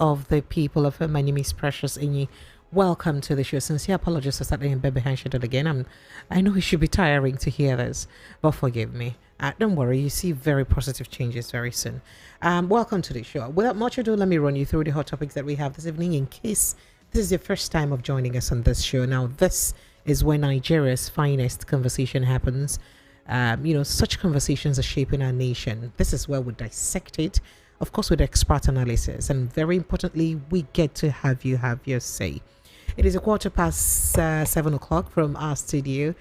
of the people of my name is Precious Inyi. Welcome to the show. Sincere apologies for starting in bed behind schedule again. I know it should be tiring to hear this, but forgive me. Don't worry, you see very positive changes very soon. Welcome to the show. Without much ado, let me run you through the hot topics that we have this evening in case this is your first time of joining us on this show. Now, this is where Nigeria's finest conversation happens. Such conversations are shaping our nation. This is where we dissect it, of course, with expert analysis. And very importantly, we get to have you have your say. It is 7:15 o'clock from our studio.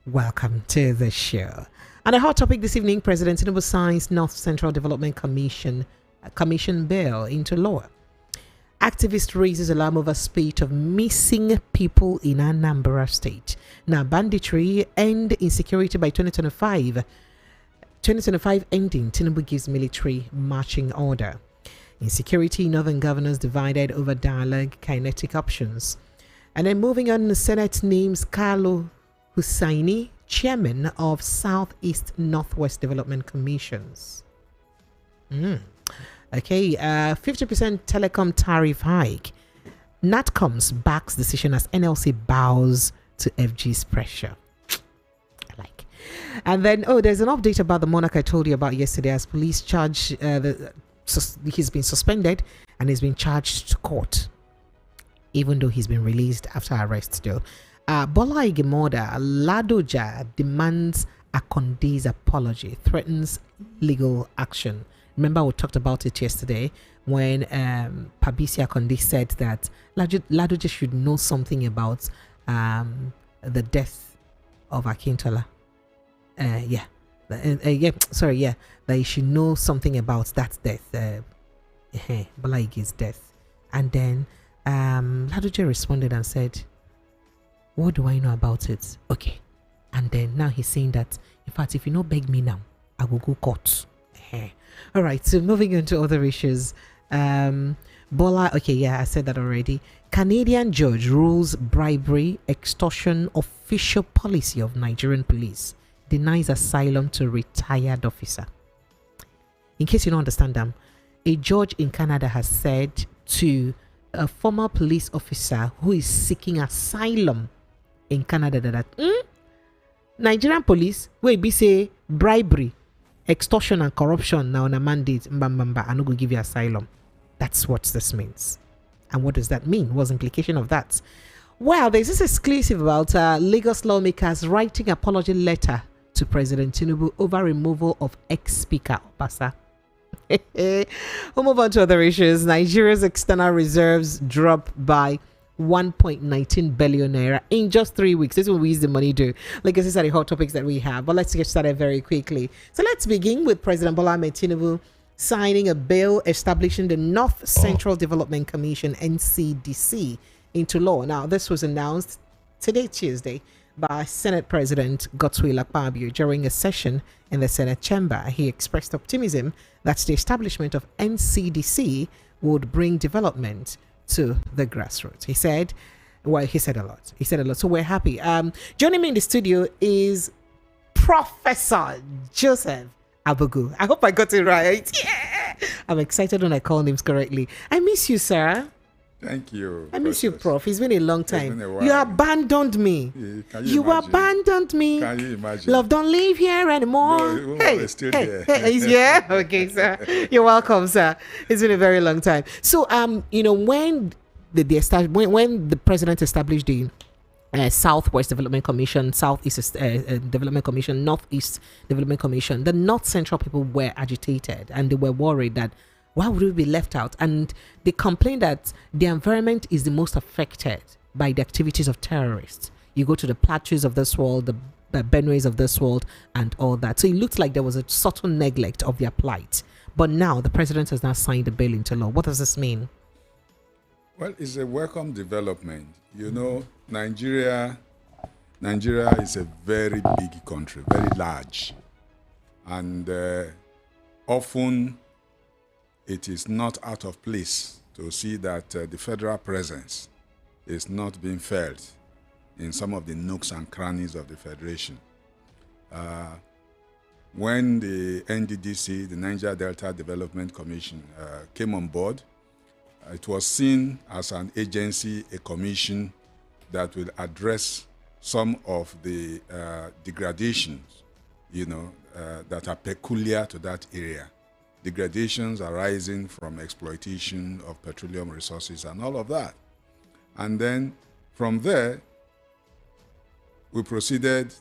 Welcome to the show. And a hot topic this evening, President Tinubu signs North Central Development Commission bill into law. Activist raises alarm over spate of missing people in Anambra State. Now, banditry and insecurity by 2025. 2025 ending, Tinubu gives military marching order. Insecurity, northern governors divided over dialogue, kinetic options. And then moving on, the Senate names Carlo Hussaini, chairman of Southeast Northwest Development Commissions. Okay, 50% telecom tariff hike. NatCom's backs decision as NLC bows to FG's pressure. And then, there's an update about the monarch I told you about yesterday as police charge, he's been suspended and he's been charged to court, even though he's been released after arrest though. Bola Igemoda, Ladoja demands Akonde's apology, threatens legal action. Remember we talked about it yesterday when Pabisi Akonde said that Ladoja should know something about the death of Akintola. That he should know something about that death, Bola Ige's death. And then Ladoja responded and said, what do I know about it? Okay. And then now he's saying that, in fact, if you no beg me now, I will go court. All right, so moving on to other issues. Bola, I said that already. Canadian judge rules bribery, extortion, official policy of Nigerian police. Denies asylum to retired officer. In case you don't understand them, a judge in Canada has said to a former police officer who is seeking asylum in Canada that Nigerian police will be say bribery, extortion and corruption now on a mandate, I'm not going to give you asylum. That's what this means. And what does that mean? What's the implication of that? Well, there's this exclusive about Lagos lawmakers writing apology letter to President Tinubu over removal of ex-speaker Obasa. We'll move on to other issues. Nigeria's external reserves drop by 1.19 billion naira in just 3 weeks. This is what we use the money to. Like I said, the hot topics that we have. But let's get started very quickly. So let's begin with President Bola Ahmed Tinubu signing a bill establishing the North Central Development Commission, NCDC, into law. Now, this was announced today, Tuesday, by Senate President Godswill Akpabio during a session in the Senate chamber. He expressed optimism that the establishment of NCDC would bring development to the grassroots. He said a lot. So we're happy. Joining me in the studio is Professor Joseph Abugu. I hope I got it right. Yeah! I'm excited when I call names correctly. I miss you, sir. Thank you. I miss you, Prof. It's been a long time. It's been a while. You abandoned me. Can you imagine? Abandoned me. Can you imagine? Love don't live here anymore. No, he's still there. He's here. Okay, sir. You're welcome, sir. It's been a very long time. So, when the president established the Southwest Development Commission, Southeast Development Commission, Northeast Development Commission, the North Central people were agitated and they were worried that why would we be left out? And they complained that the environment is the most affected by the activities of terrorists. You go to the plateaus of this world, the Benues of this world, and all that. So it looked like there was a subtle neglect of their plight. But now the president has now signed the bill into law. What does this mean? Well, it's a welcome development. Nigeria is a very big country, very large. And often it is not out of place to see that the federal presence is not being felt in some of the nooks and crannies of the federation. When the NDDC, the Niger Delta Development Commission, came on board, It was seen as an agency, a commission that will address some of the degradations, that are peculiar to that area. Degradations arising from exploitation of petroleum resources and all of that. And then from there, we proceeded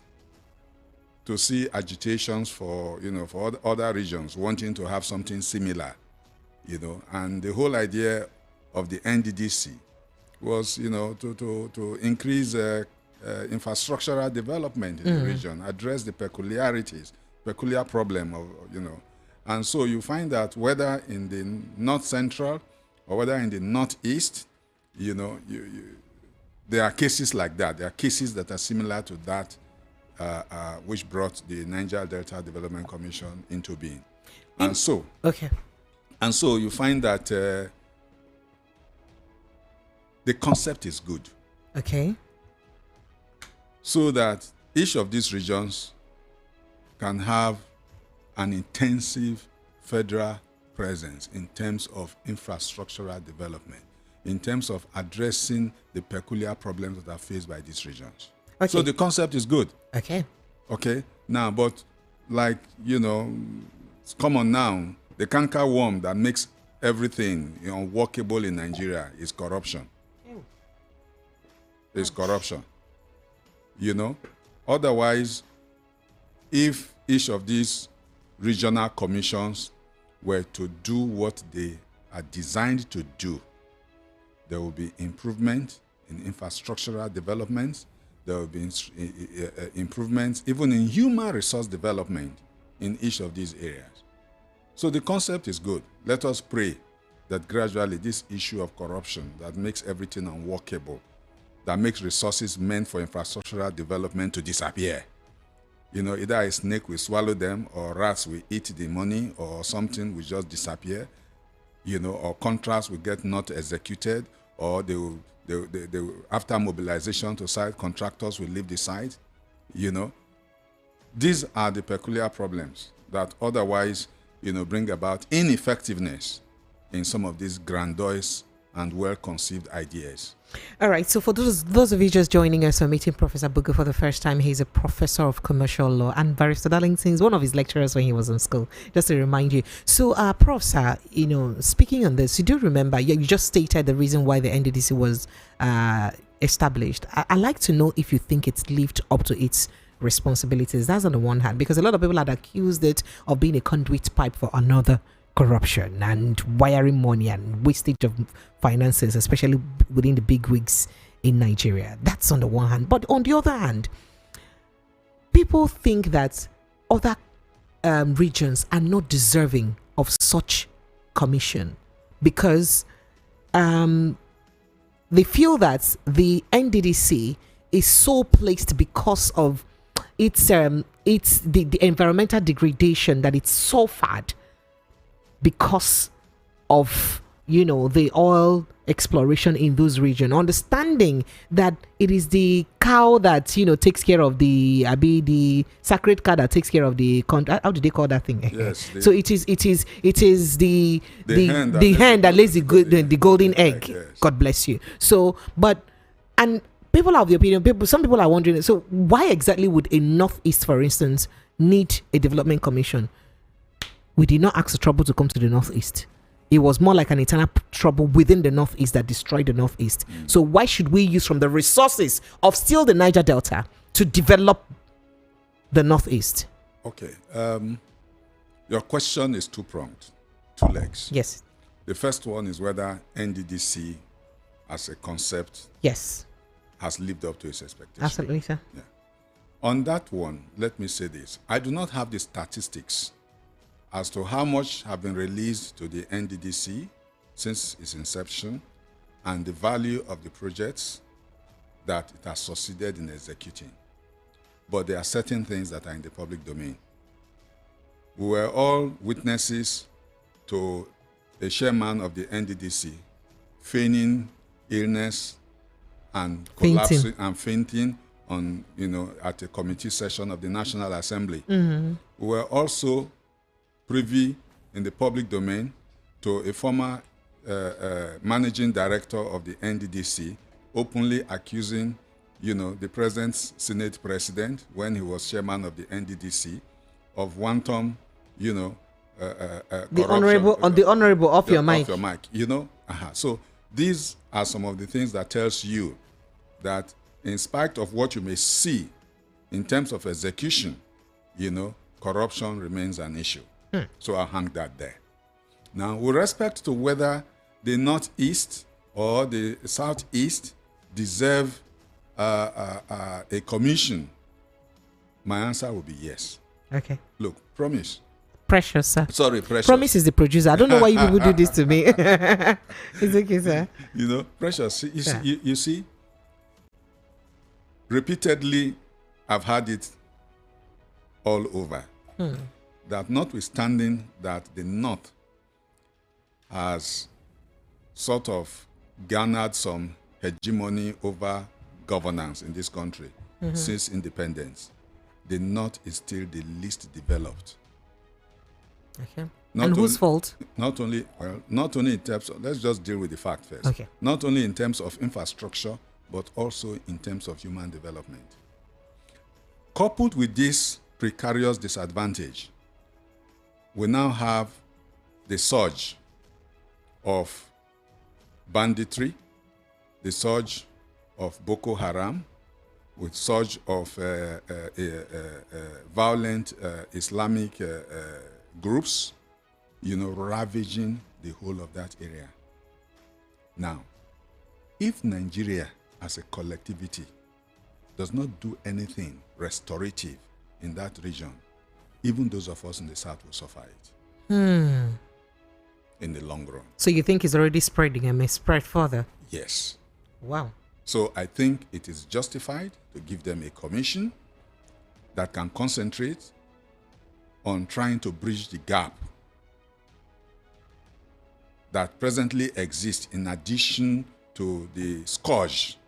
to see agitations for other regions wanting to have something similar, and the whole idea of the NDDC was, to increase infrastructural development in the region, address the peculiar problem of, and so you find that whether in the north central or whether in the northeast, there are cases like that. There are cases that are similar to that, which brought the Niger Delta Development Commission into being. And so you find that the concept is good. Okay. So that each of these regions can have an intensive federal presence in terms of infrastructural development, in terms of addressing the peculiar problems that are faced by these regions. Okay. So the concept is good. Okay. Now, but like, it's common now, the canker worm that makes everything unworkable in Nigeria is corruption. It's corruption. Otherwise, if each of these regional commissions were to do what they are designed to do, there will be improvement in infrastructural developments. There will be improvements even in human resource development in each of these areas. So the concept is good. Let us pray that gradually this issue of corruption that makes everything unworkable, that makes resources meant for infrastructural development to disappear. Either a snake will swallow them, or rats will eat the money, or something will just disappear, or contracts will get not executed, or they will, after mobilization to site, contractors will leave the site. These are the peculiar problems that otherwise, bring about ineffectiveness in some of these grandiose and well-conceived ideas. All right. So for those of you just joining us, we're meeting Professor Bugu for the first time. He's a professor of commercial law, and Barrister Darlington is one of his lecturers when he was in school, just to remind you. So, Prof, sir, speaking on this, you do remember, you just stated the reason why the NDDC was established. I'd like to know if you think it's lived up to its responsibilities. That's on the one hand, because a lot of people had accused it of being a conduit pipe for another corruption and wiring money and wastage of finances, especially within the big wigs in Nigeria. That's on the one hand. But on the other hand, people think that other regions are not deserving of such commission because they feel that the NDDC is so placed because of its the environmental degradation that it's suffered because of the oil exploration in those regions, understanding that it is the cow that takes care of the sacred cow that takes care of the how do they call that thing? Yes, so it is the hen that lays the golden egg. Yes. God bless you. So and people are of the opinion, some people are wondering, so why exactly would a Northeast, for instance, need a development commission? We did not ask the trouble to come to the Northeast. It was more like an internal trouble within the Northeast that destroyed the Northeast. So why should we use from the resources of still the Niger Delta to develop the Northeast? Okay. Your question is two-pronged, two legs. Yes. The first one is whether NDDC as a concept has lived up to its expectations. Absolutely, sir. Yeah. On that one, let me say this. I do not have the statistics as to how much have been released to the NDDC since its inception and the value of the projects that it has succeeded in executing. But there are certain things that are in the public domain. We were all witnesses to a chairman of the NDDC feigning illness and collapsing and fainting on, at a committee session of the National Assembly. We were also privy in the public domain to a former managing director of the NDDC, openly accusing, the present Senate president, when he was chairman of the NDDC, of wanton, the honorable off your mic. So these are some of the things that tells you that in spite of what you may see in terms of execution, corruption remains an issue. So I'll hang that there. Now, with respect to whether the Northeast or the Southeast deserve a commission, my answer will be yes. Okay. Look, Promise. Precious, sir. Sorry, Precious. Promise is the producer. I don't know why you people do this to me. It's okay, sir. Precious, you see, repeatedly I've had it all over. That notwithstanding that the North has sort of garnered some hegemony over governance in this country since independence, the North is still the least developed. Okay. And whose fault? Not only in terms of, let's just deal with the fact first. Okay. Not only in terms of infrastructure, but also in terms of human development. Coupled with this precarious disadvantage, we now have the surge of banditry, the surge of Boko Haram, with surge of violent Islamic groups, ravaging the whole of that area. Now, if Nigeria as a collectivity does not do anything restorative in that region, even those of us in the South will suffer it in the long run. So you think it's already spreading and may spread further? Yes. Wow. So I think it is justified to give them a commission that can concentrate on trying to bridge the gap that presently exists in addition to the scourge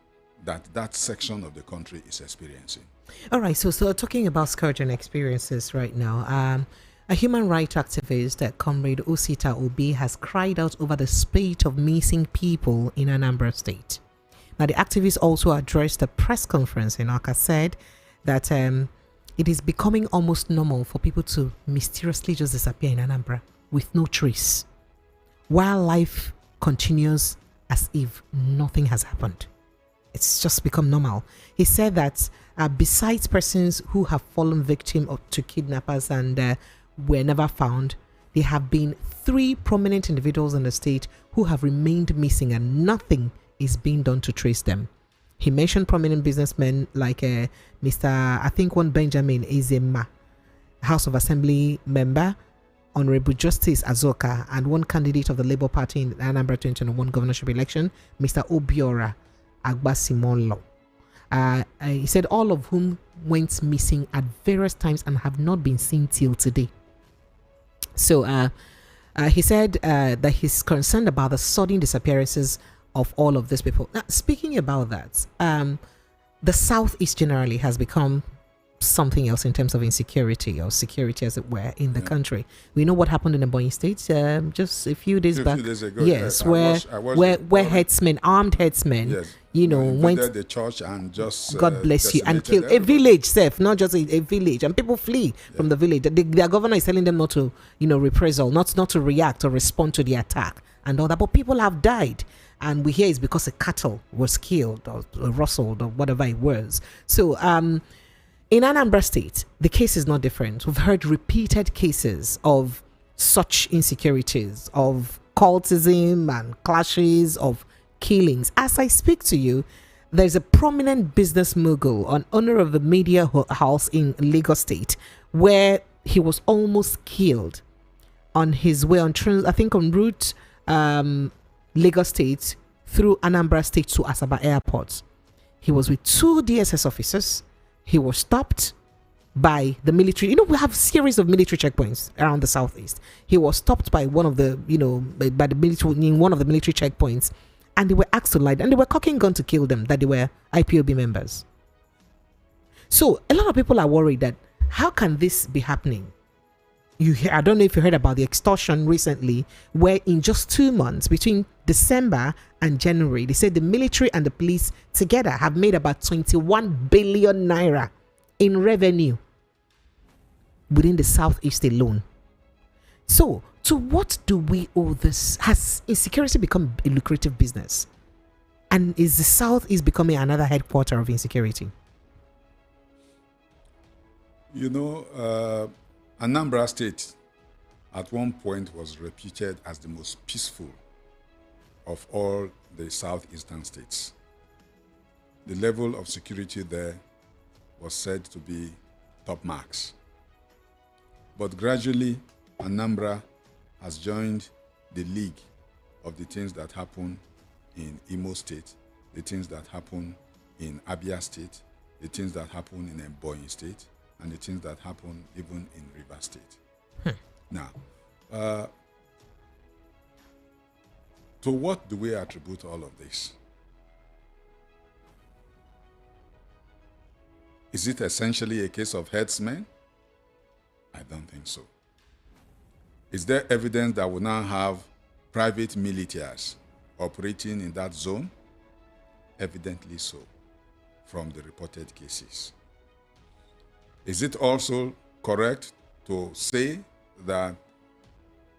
that section of the country is experiencing. All right, so talking about scourge and experiences right now, a human rights activist, Comrade Osita Obi, has cried out over the spate of missing people in Anambra State. Now, the activist also addressed a press conference in Awka, said that it is becoming almost normal for people to mysteriously just disappear in Anambra with no trace, while life continues as if nothing has happened. It's just become normal. He said that besides persons who have fallen victim to kidnappers and were never found, there have been 3 prominent individuals in the state who have remained missing and nothing is being done to trace them. He mentioned prominent businessmen like one Benjamin Ezema, House of Assembly member, Honorable Justice Azoka, and one candidate of the Labour Party in the Anambra 2021 governorship election, Mr. Obiora Agbasimolo. He said all of whom went missing at various times and have not been seen till today. So he said that he's concerned about the sudden disappearances of all of these people. Now, speaking about that, the Southeast generally has become something else in terms of insecurity or security, as it were, in the country. We know what happened in the Ebonyi State just a few days back. Ago, yes, where headsmen, armed headsmen, went the church and just God bless you, and killed a village, Seth, not just a village, and people flee from the village. Their governor is telling them not to, reprisal, not to react or respond to the attack and all that. But people have died. And we hear it's because a cattle was killed or rustled or whatever it was. So in Anambra State, the case is not different. We've heard repeated cases of such insecurities, of cultism and clashes, of killings. As I speak to you, there's a prominent business mogul, an owner of the media house in Lagos State, where he was almost killed on his way on route Lagos State through Anambra State to Asaba Airport. He was with 2 DSS officers. He was stopped by the military. We have series of military checkpoints around the Southeast. He was stopped by one of the, by the military, in one of the military checkpoints, and they were asked to lie, and they were cocking gun to kill them, that they were IPOB members. So a lot of people are worried that how can this be happening? I don't know if you heard about the extortion recently, where in just 2 months, between December and January, they said the military and the police together have made about 21 billion naira in revenue within the Southeast alone. So, to what do we owe this? Has insecurity become a lucrative business? And is the Southeast becoming another headquarter of insecurity? You know, Anambra State at one point was reputed as the most peaceful of all the southeastern states. The level of security there was said to be top marks. But gradually, Anambra has joined the league of the things that happen in Imo State, the things that happen in Abia State, the things that happen in Ebonyi State, and the things that happen even in Rivers State. Now, to what do we attribute all of this? Is it essentially a case of headsmen? I don't think so. Is there evidence that we now have private militias operating in that zone? Evidently so, from the reported cases. Is it also correct to say that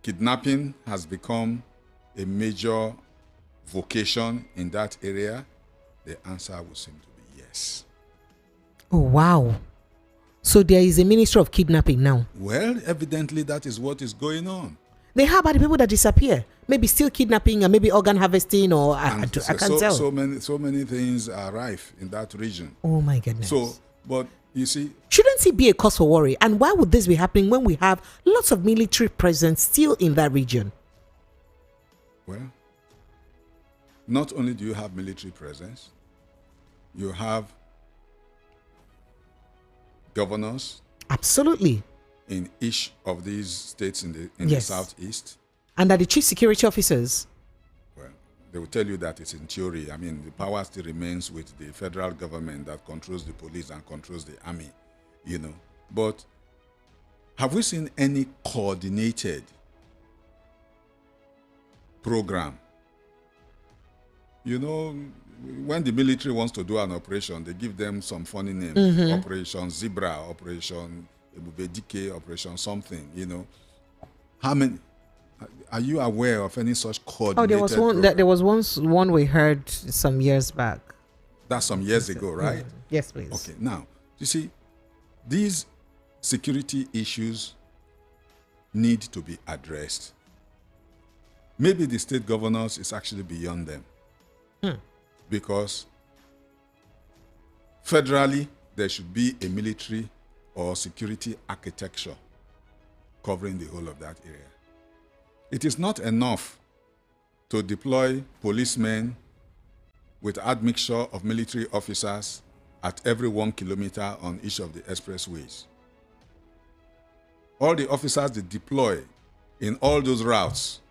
kidnapping has become a major vocation in that area? The answer would seem to be yes. Oh, wow. So there is a ministry of kidnapping now. Well, evidently that is what is going on. Then how about the people that disappear? Maybe still kidnapping and maybe organ harvesting, or I can't tell. So many things are rife in that region. Oh my goodness. So, but you see, shouldn't it be a cause for worry? And why would this be happening when we have lots of military presence still in that region? Well, not only do you have military presence, you have governors. Absolutely. In each of these states in the southeast. And are the chief security officers? Well, they will tell you that it's in theory. I mean, the power still remains with the federal government that controls the police and controls the army, you know. But have we seen any coordinated program? You know, when the military wants to do an operation, they give them some funny names. Operation Zebra, Operation Ebubedike, Operation something, you know. How many? Are you aware of any such coordinated there was one. program? There was once one we heard some years back. That's some years ago, right? Yes, please. Okay, now, you see, these security issues need to be addressed. Maybe the state governors is actually beyond them. Because federally, there should be a military or security architecture covering the whole of that area. It is not enough to deploy policemen with admixture of military officers at every 1 kilometer on each of the expressways. All the officers they deploy in all those routes,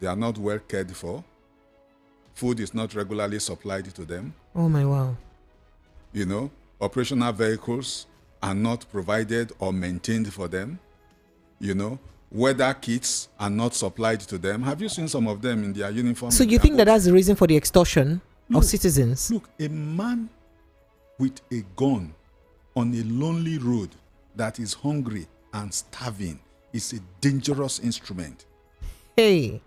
they are not well cared for. Food is not regularly supplied to them. Oh my wow. You know, operational vehicles are not provided or maintained for them. You know, weather kits are not supplied to them. Have you seen some of them in their uniform? So you think that that's the reason for the extortion of citizens? Look, a man with a gun on a lonely road that is hungry and starving is a dangerous instrument. Hey.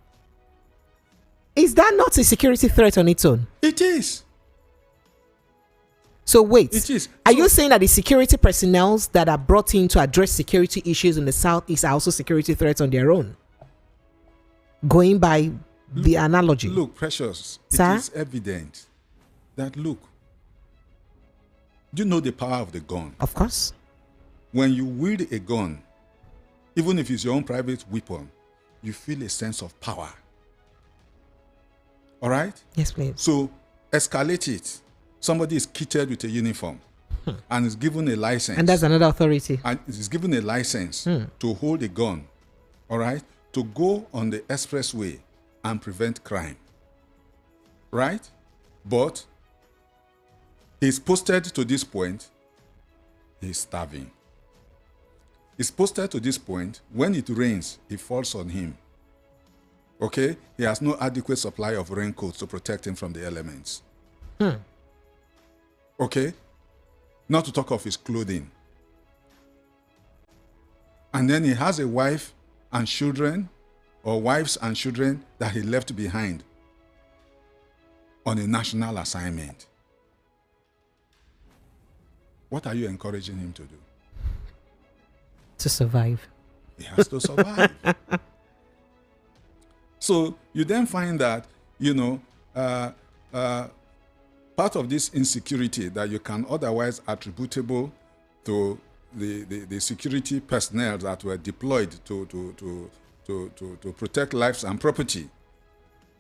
Is that not a security threat on its own? It is. So wait, it is. Are you saying that the security personnel that are brought in to address security issues in the Southeast are also security threats on their own? Going by the analogy. Look, Precious, Sir? It is evident that, look, do you know the power of the gun? Of course. When you wield a gun, even if it's your own private weapon, you feel a sense of power. All right? Yes, please. So escalate it. Somebody is kitted with a uniform and is given a license. And that's another authority. And is given a license to hold a gun, all right, to go on the expressway and prevent crime. Right? But he's posted to this point, he's starving. is posted to this point. When it rains, it falls on him. Okay? He has no adequate supply of raincoats to protect him from the elements. Okay? Not to talk of his clothing. And then he has a wife and children, or wives and children that he left behind on a national assignment. What are you encouraging him to do? To survive. He has to survive. So you then find that, part of this insecurity that you can otherwise attributable to the security personnel that were deployed to protect lives and property,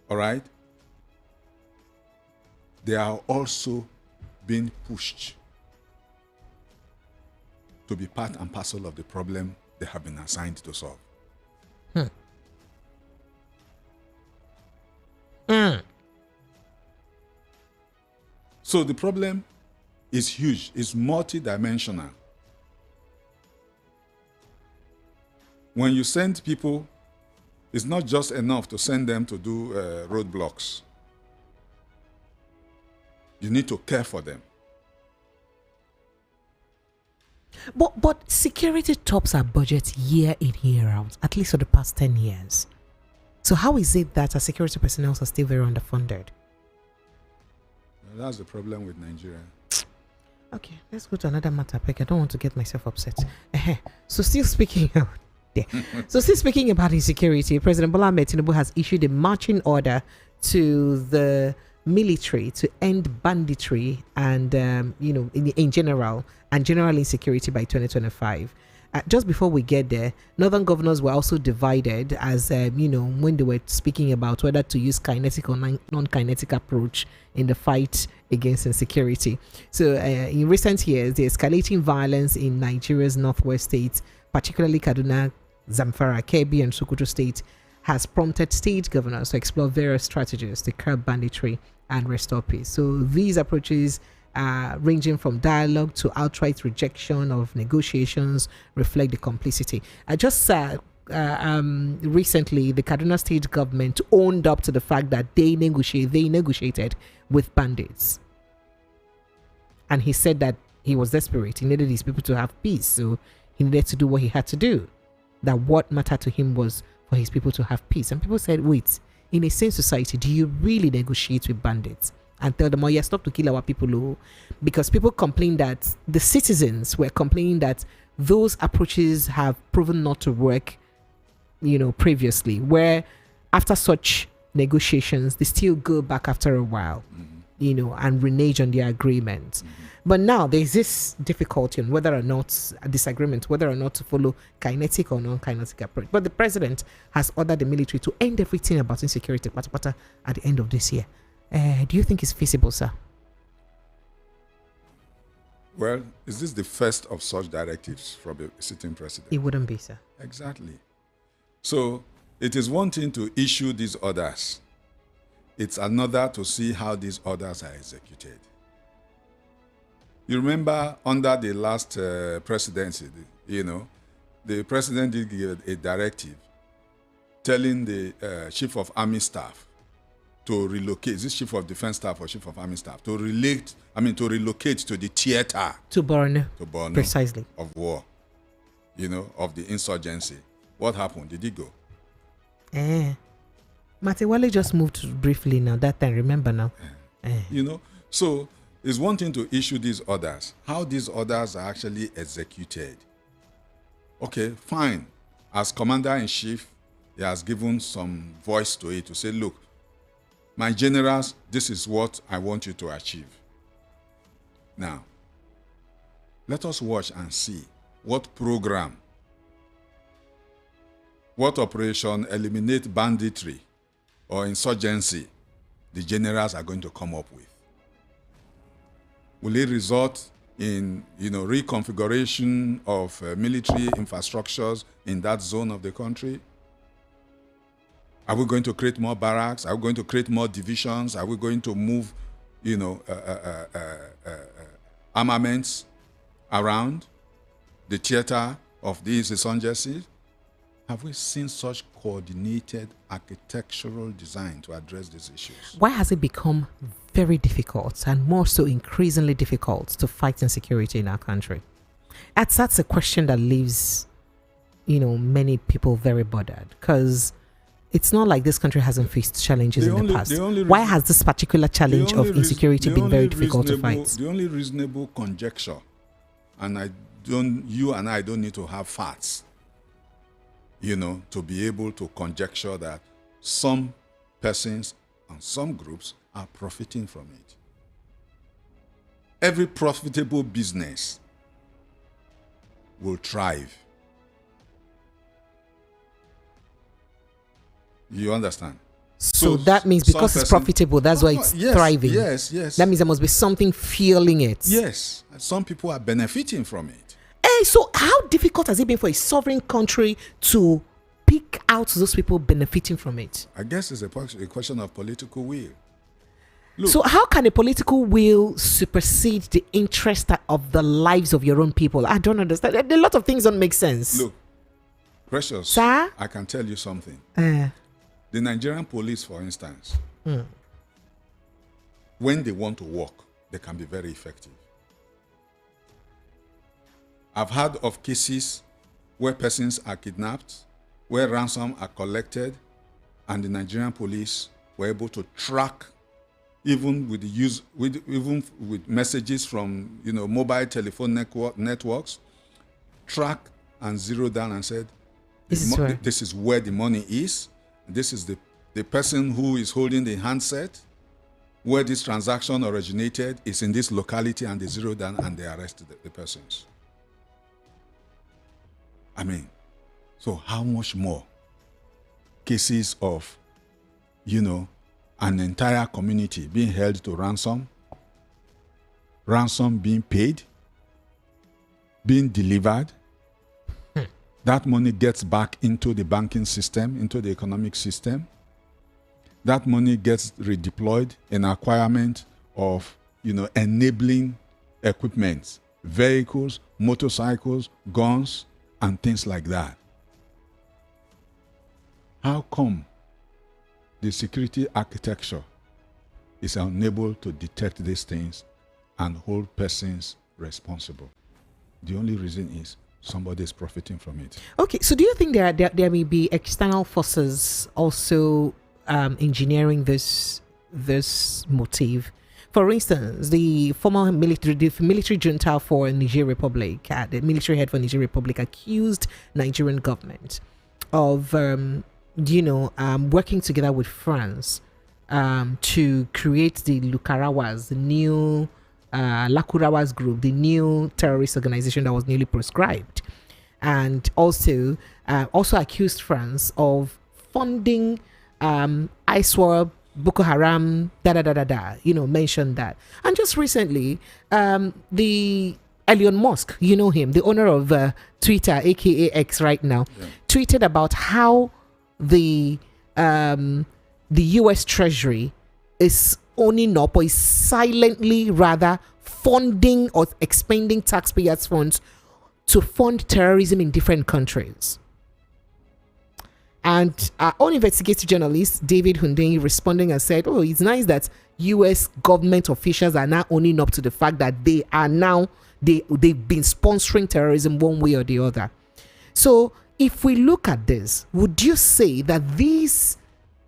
all right? They are also being pushed to be part and parcel of the problem they have been assigned to solve. So the problem is huge, it's multidimensional. When you send people, it's not just enough to send them to do roadblocks. You need to care for them. But security tops our budget year in, year out, at least for the past 10 years. So how is it that our security personnel are still very underfunded? Well, that's the problem with Nigeria. Okay, let's go to another matter, Peg. I don't want to get myself upset. So still speaking out there. So still speaking about insecurity, President Bola Ahmed Tinubu has issued a marching order to the military to end banditry and in general and general insecurity by 2025. Just before we get there, northern governors were also divided as when they were speaking about whether to use kinetic or non-kinetic approach in the fight against insecurity. So in recent years, the escalating violence in Nigeria's northwest states, particularly Kaduna, Zamfara, Kebbi, and Sokoto state, has prompted state governors to explore various strategies to curb banditry and restore peace. So these approaches, ranging from dialogue to outright rejection of negotiations, reflect the complicity. I just saw recently the Kaduna state government owned up to the fact that they negotiated with bandits, and he said that he was desperate. He needed these people to have peace, so he needed to do what he had to do. That what mattered to him was for his people to have peace. And people said, wait, in a sane society, do you really negotiate with bandits and tell them, oh yeah, stop to kill our people? Oh? Because people complain that the citizens were complaining that those approaches have proven not to work, previously, where after such negotiations, they still go back after a while, and renege on their agreement. But now there's this difficulty on whether or not a disagreement, whether or not to follow kinetic or non-kinetic approach. But the president has ordered the military to end everything about insecurity at the end of this year. Do you think it's feasible, sir? Well, is this the first of such directives from a sitting president? It wouldn't be, sir. Exactly. So it is one thing to issue these orders. It's another to see how these orders are executed. You remember under the last presidency, the president did give a directive telling the chief of army staff to relocate. Is this chief of defense staff or chief of army staff? To relocate to the theater. To Borno. Precisely. Of war, of the insurgency. What happened? Did he go? Matewale just moved briefly now. That time, remember now. So it's one thing to issue these orders. How these orders are actually executed. Okay, fine. As commander-in-chief, he has given some voice to it to say, look, my generals, this is what I want you to achieve. Now, let us watch and see what program, what operation eliminate banditry or insurgency the generals are going to come up with. Will it result in reconfiguration of military infrastructures in that zone of the country? Are we going to create more barracks? Are we going to create more divisions? Are we going to move, armaments around the theater of these insurgencies? Have we seen such coordinated architectural design to address these issues? Why has it become very difficult, and more so increasingly difficult, to fight insecurity in our country? That's a question that leaves, many people very bothered, because it's not like this country hasn't faced challenges in the past. Why has this particular challenge of insecurity been very difficult to fight? The only reasonable conjecture, and you and I don't need to have facts, to be able to conjecture that some persons and some groups are profiting from it. Every profitable business will thrive. You understand? So that means because it's profitable, that's why it's thriving. Yes. That means there must be something fueling it. Yes. Some people are benefiting from it. Hey, so how difficult has it been for a sovereign country to pick out those people benefiting from it? I guess it's a question of political will. Look, so how can a political will supersede the interest of the lives of your own people? I don't understand. A lot of things don't make sense. Look, Precious, Sir? I can tell you something. The Nigerian police, for instance, when they want to work, they can be very effective. I've heard of cases where persons are kidnapped, where ransom are collected, and the Nigerian police were able to track, even with with messages from mobile telephone networks, track and zero down and said, this is where the money is. This is the person who is holding the handset, where this transaction originated is in this locality, and they zero down and they arrested the persons. I mean, so how much more cases of, an entire community being held to ransom being paid, being delivered, that money gets back into the banking system, into the economic system. That money gets redeployed in acquirement of, enabling equipment, vehicles, motorcycles, guns, and things like that. How come the security architecture is unable to detect these things and hold persons responsible? The only reason is somebody is profiting from it. Okay, so do you think there may be external forces also engineering this motive? For instance, the former military junta for Niger Republic, the military head for Niger Republic, accused Nigerian government of working together with France to create the Lukarawas, the new Lakurawas group, the new terrorist organization that was newly proscribed, and also accused France of funding ISWAP, Boko Haram, mentioned that. And just recently, the Elon Musk, him, the owner of Twitter, aka X right now, tweeted about how the US Treasury is owning up, or is silently rather funding or expending taxpayers' funds to fund terrorism in different countries. And our own investigative journalist, David Hundenyi, responding and said, oh, it's nice that US government officials are now owning up to the fact that they've been sponsoring terrorism one way or the other. So if we look at this, would you say that these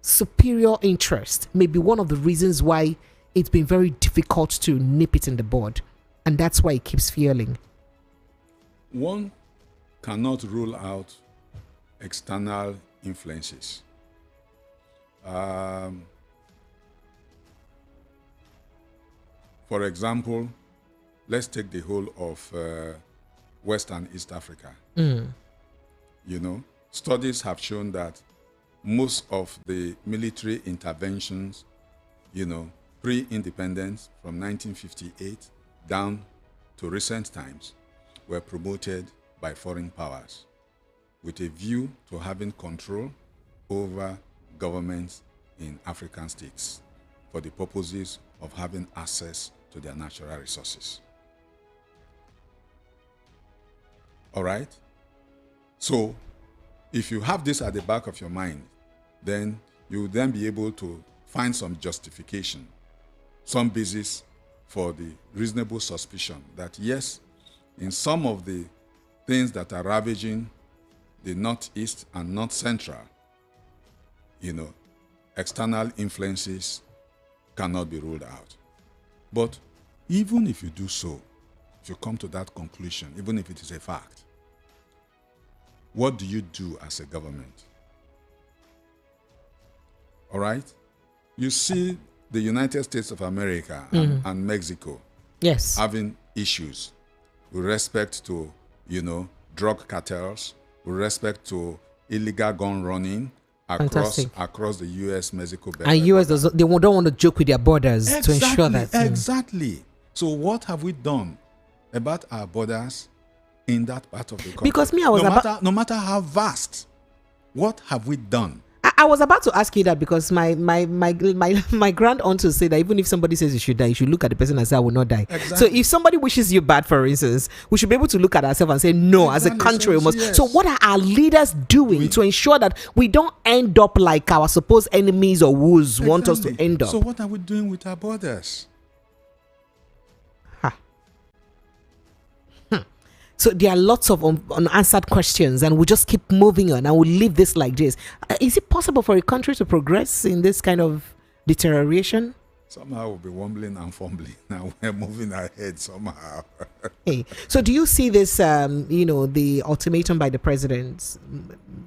superior interest may be one of the reasons why it's been very difficult to nip it in the bud, and that's why it keeps failing? One cannot rule out external influences. For example, let's take the whole of West and East Africa. Studies have shown that most of the military interventions, pre-independence from 1958 down to recent times, were promoted by foreign powers with a view to having control over governments in African states for the purposes of having access to their natural resources. All right? So if you have this at the back of your mind, then you will then be able to find some justification, some basis for the reasonable suspicion that yes, in some of the things that are ravaging the Northeast and North Central, external influences cannot be ruled out. But even if you do so, if you come to that conclusion, even if it is a fact, what do you do as a government? All right? You see the United States of America and Mexico having issues with respect to, drug cartels, with respect to illegal gun running across the U.S.-Mexico border. And U.S. they don't want to joke with their borders to ensure that. Exactly. So what have we done about our borders in that part of the country? Because no matter how vast, what have we done? I was about to ask you that because my grand uncle said that even if somebody says you should die, you should look at the person and say I will not die. Exactly. So if somebody wishes you bad, for instance, we should be able to look at ourselves and say no, as a country we must. Yes. So what are our leaders doing to ensure that we don't end up like our supposed enemies or wolves want us to end up? So what are we doing with our borders? So there are lots of unanswered questions, and we'll just keep moving on, and we'll leave this like this. Is it possible for a country to progress in this kind of deterioration? Somehow we'll be wobbling and fumbling, and we're moving ahead somehow. Hey, so do you see this, the ultimatum by the president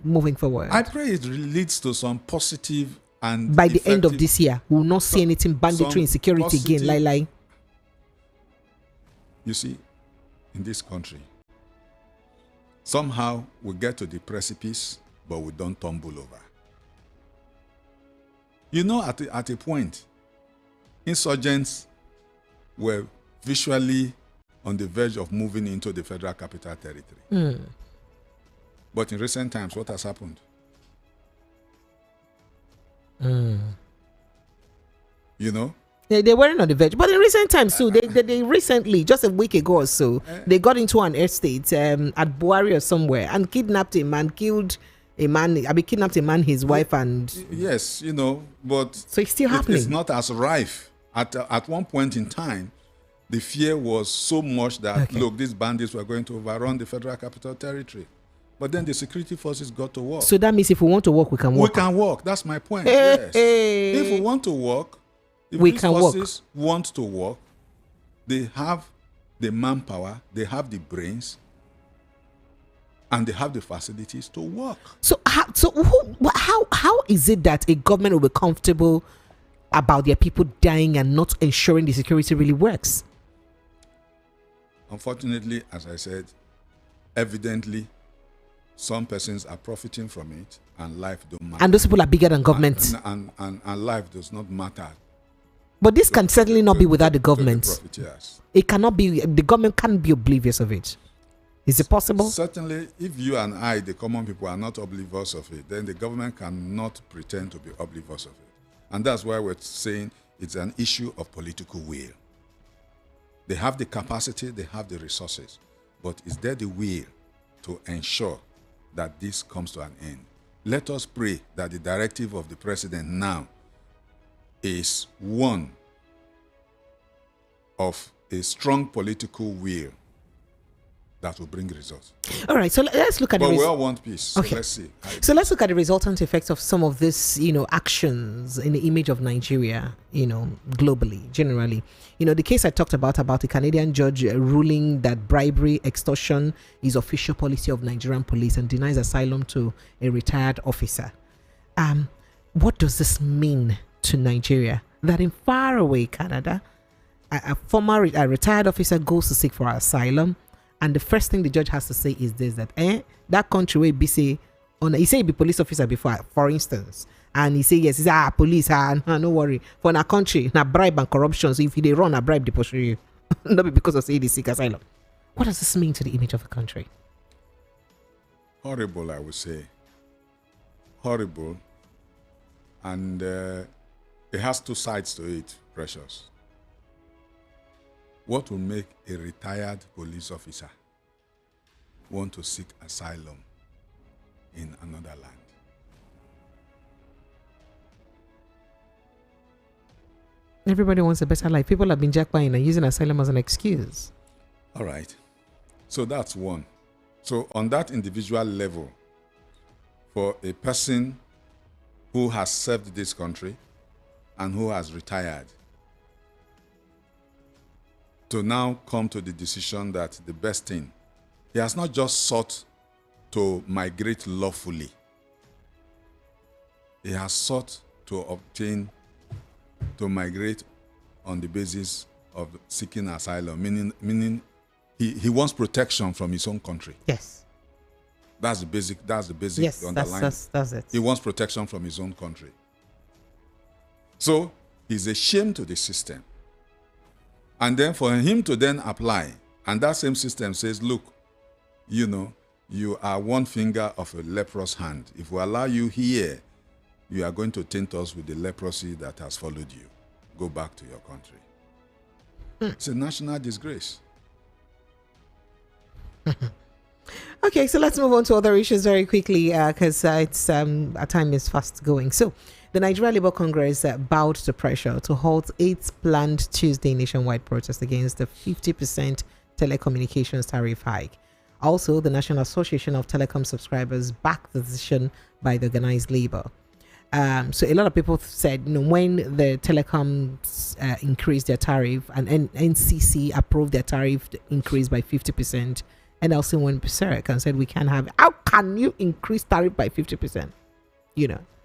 moving forward? I pray it leads to some positive and by the end of this year, we will not see anything banditry, insecurity again. Lie. You see, in this country, somehow we get to the precipice, but we don't tumble over. At a point, insurgents were visually on the verge of moving into the Federal Capital Territory. But in recent times, what has happened? They weren't on the verge, but in recent times too, they recently, just a week ago or so, they got into an estate at Buari or somewhere and kidnapped him and killed a man. Kidnapped a man, his wife, and yes, but so it's still happening. It's not as rife. At one point in time, the fear was so much that look, these bandits were going to overrun the Federal Capital Territory. But then the security forces got to work. So that means if we want to work, we can work. We can work. That's my point. Yes. If we want to work. If these forces want to work, they have the manpower, they have the brains, and they have the facilities to work. So how is it that a government will be comfortable about their people dying and not ensuring the security really works? Unfortunately, as I said, evidently, some persons are profiting from it, and life don't matter. And those people are bigger than government. And life does not matter. But this can certainly not be without the government. It cannot be. The government can't be oblivious of it. Is it possible? Certainly, if you and I, the common people, are not oblivious of it, then the government cannot pretend to be oblivious of it. And that's why we're saying it's an issue of political will. They have the capacity, they have the resources, but is there the will to ensure that this comes to an end? Let us pray that the directive of the president now is one of a strong political will that will bring results. All right, so let's look at but we all want peace, so let's see. So let's look at the resultant effects of some of this, actions in the image of Nigeria, globally, generally. The case I talked about a Canadian judge ruling that bribery, extortion is official policy of Nigerian police and denies asylum to a retired officer. What does this mean to Nigeria? That in faraway Canada, a former retired officer goes to seek for asylum, and the first thing the judge has to say is this: that that country where he say he be police officer before, for instance, and he say yes, he say police, no worry, for our country na bribe and corruption. So if they run a bribe, they pursue you, not be because of say they seek asylum. What does this mean to the image of the country? Horrible, I would say. Horrible, and it has two sides to it, Precious. What will make a retired police officer want to seek asylum in another land. Everybody wants a better life. People have been jackpotting and using asylum as an excuse. All right. So that's one. So on that individual level, for a person who has served this country and who has retired, to now come to the decision that the best thing, he has not just sought to migrate lawfully. He has sought to migrate on the basis of seeking asylum, meaning he wants protection from his own country. Yes. That's the basic Yes, underlying. that's it. He wants protection from his own country. So he's a shame to the system. And then for him to then apply, and that same system says, look, you are one finger of a leprous hand. If we allow you here, you are going to taint us with the leprosy that has followed you. Go back to your country. It's a national disgrace. Okay, so let's move on to other issues very quickly because it's our time is fast going. So, the Nigerian Labour Congress bowed to pressure to halt 8 planned Tuesday nationwide protests against the 50% telecommunications tariff hike. Also, the National Association of Telecom Subscribers backed the decision by the organized labor. So a lot of people said, when the telecoms increased their tariff and NCC approved their tariff increase by 50%, NLC went berserk and said, how can you increase tariff by 50%?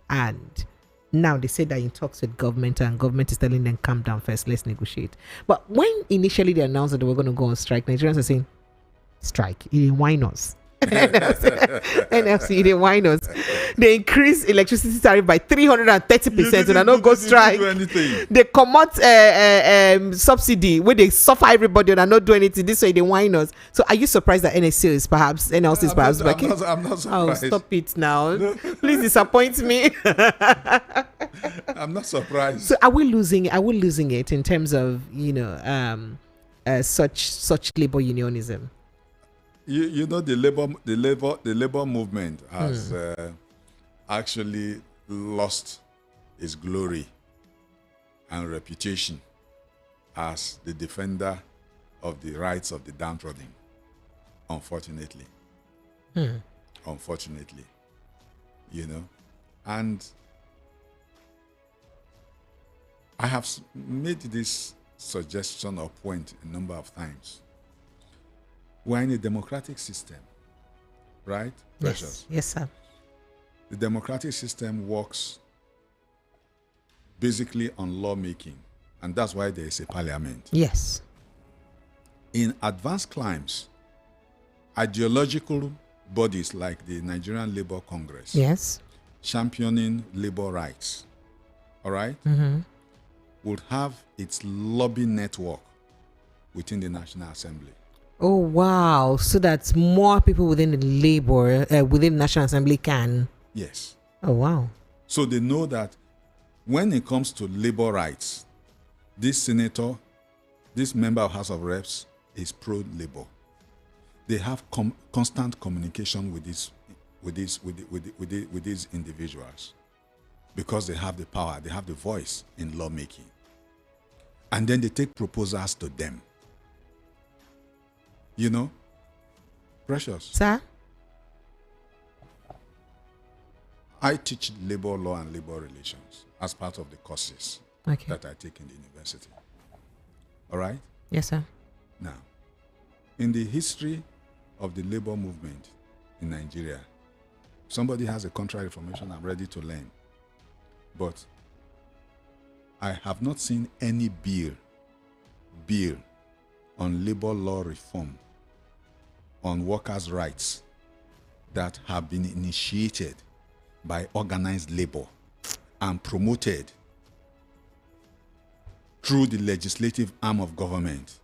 And now they say that in talks with government and government is telling them, calm down first, let's negotiate. But when initially they announced that they were going to go on strike, Nigerians are saying, strike, why not? NFC, they whine us. They increase electricity tariff by 330% and I don't go strike. They come out subsidy where they suffer everybody and I not do anything. This way they whine us. So are you surprised that NLC is perhaps I'm not surprised. Oh, stop it now. Please disappoint me. I'm not surprised. So are we losing it in terms of such labor unionism? The labor movement has actually lost its glory and reputation as the defender of the rights of the downtrodden. Unfortunately, and I have made this suggestion or point a number of times. We're in a democratic system, right? Precious. Yes, sir. The democratic system works basically on lawmaking, and that's why there is a parliament. Yes. In advanced climes, ideological bodies like the Nigerian Labour Congress, yes, championing labor rights, all right, would have its lobby network within the National Assembly. Oh, wow. So that more people within the within the National Assembly can. Yes. Oh, wow. So they know that when it comes to labor rights, this senator, this member of House of Reps is pro-labor. They have constant communication with these individuals because they have the power, they have the voice in lawmaking. And then they take proposals to them. Precious. Sir? I teach labor law and labor relations as part of the courses that I take in the university. All right? Yes, sir. Now, in the history of the labor movement in Nigeria, somebody has a contrary information, I'm ready to learn. But I have not seen any bill on labor law reform, on workers' rights that have been initiated by organized labor and promoted through the legislative arm of government.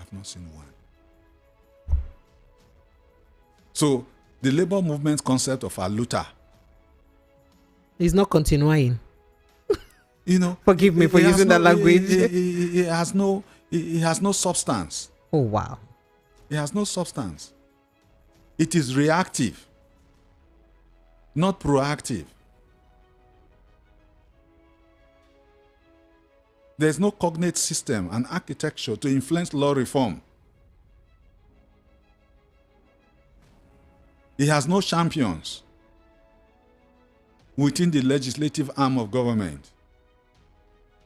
I've not seen one. So the labor movement's concept of aluta is not continuing. Forgive me for using that language. It has no substance. Oh, wow. It has no substance. It is reactive. not proactive. There's no cognate system and architecture to influence law reform. He has no champions within the legislative arm of government.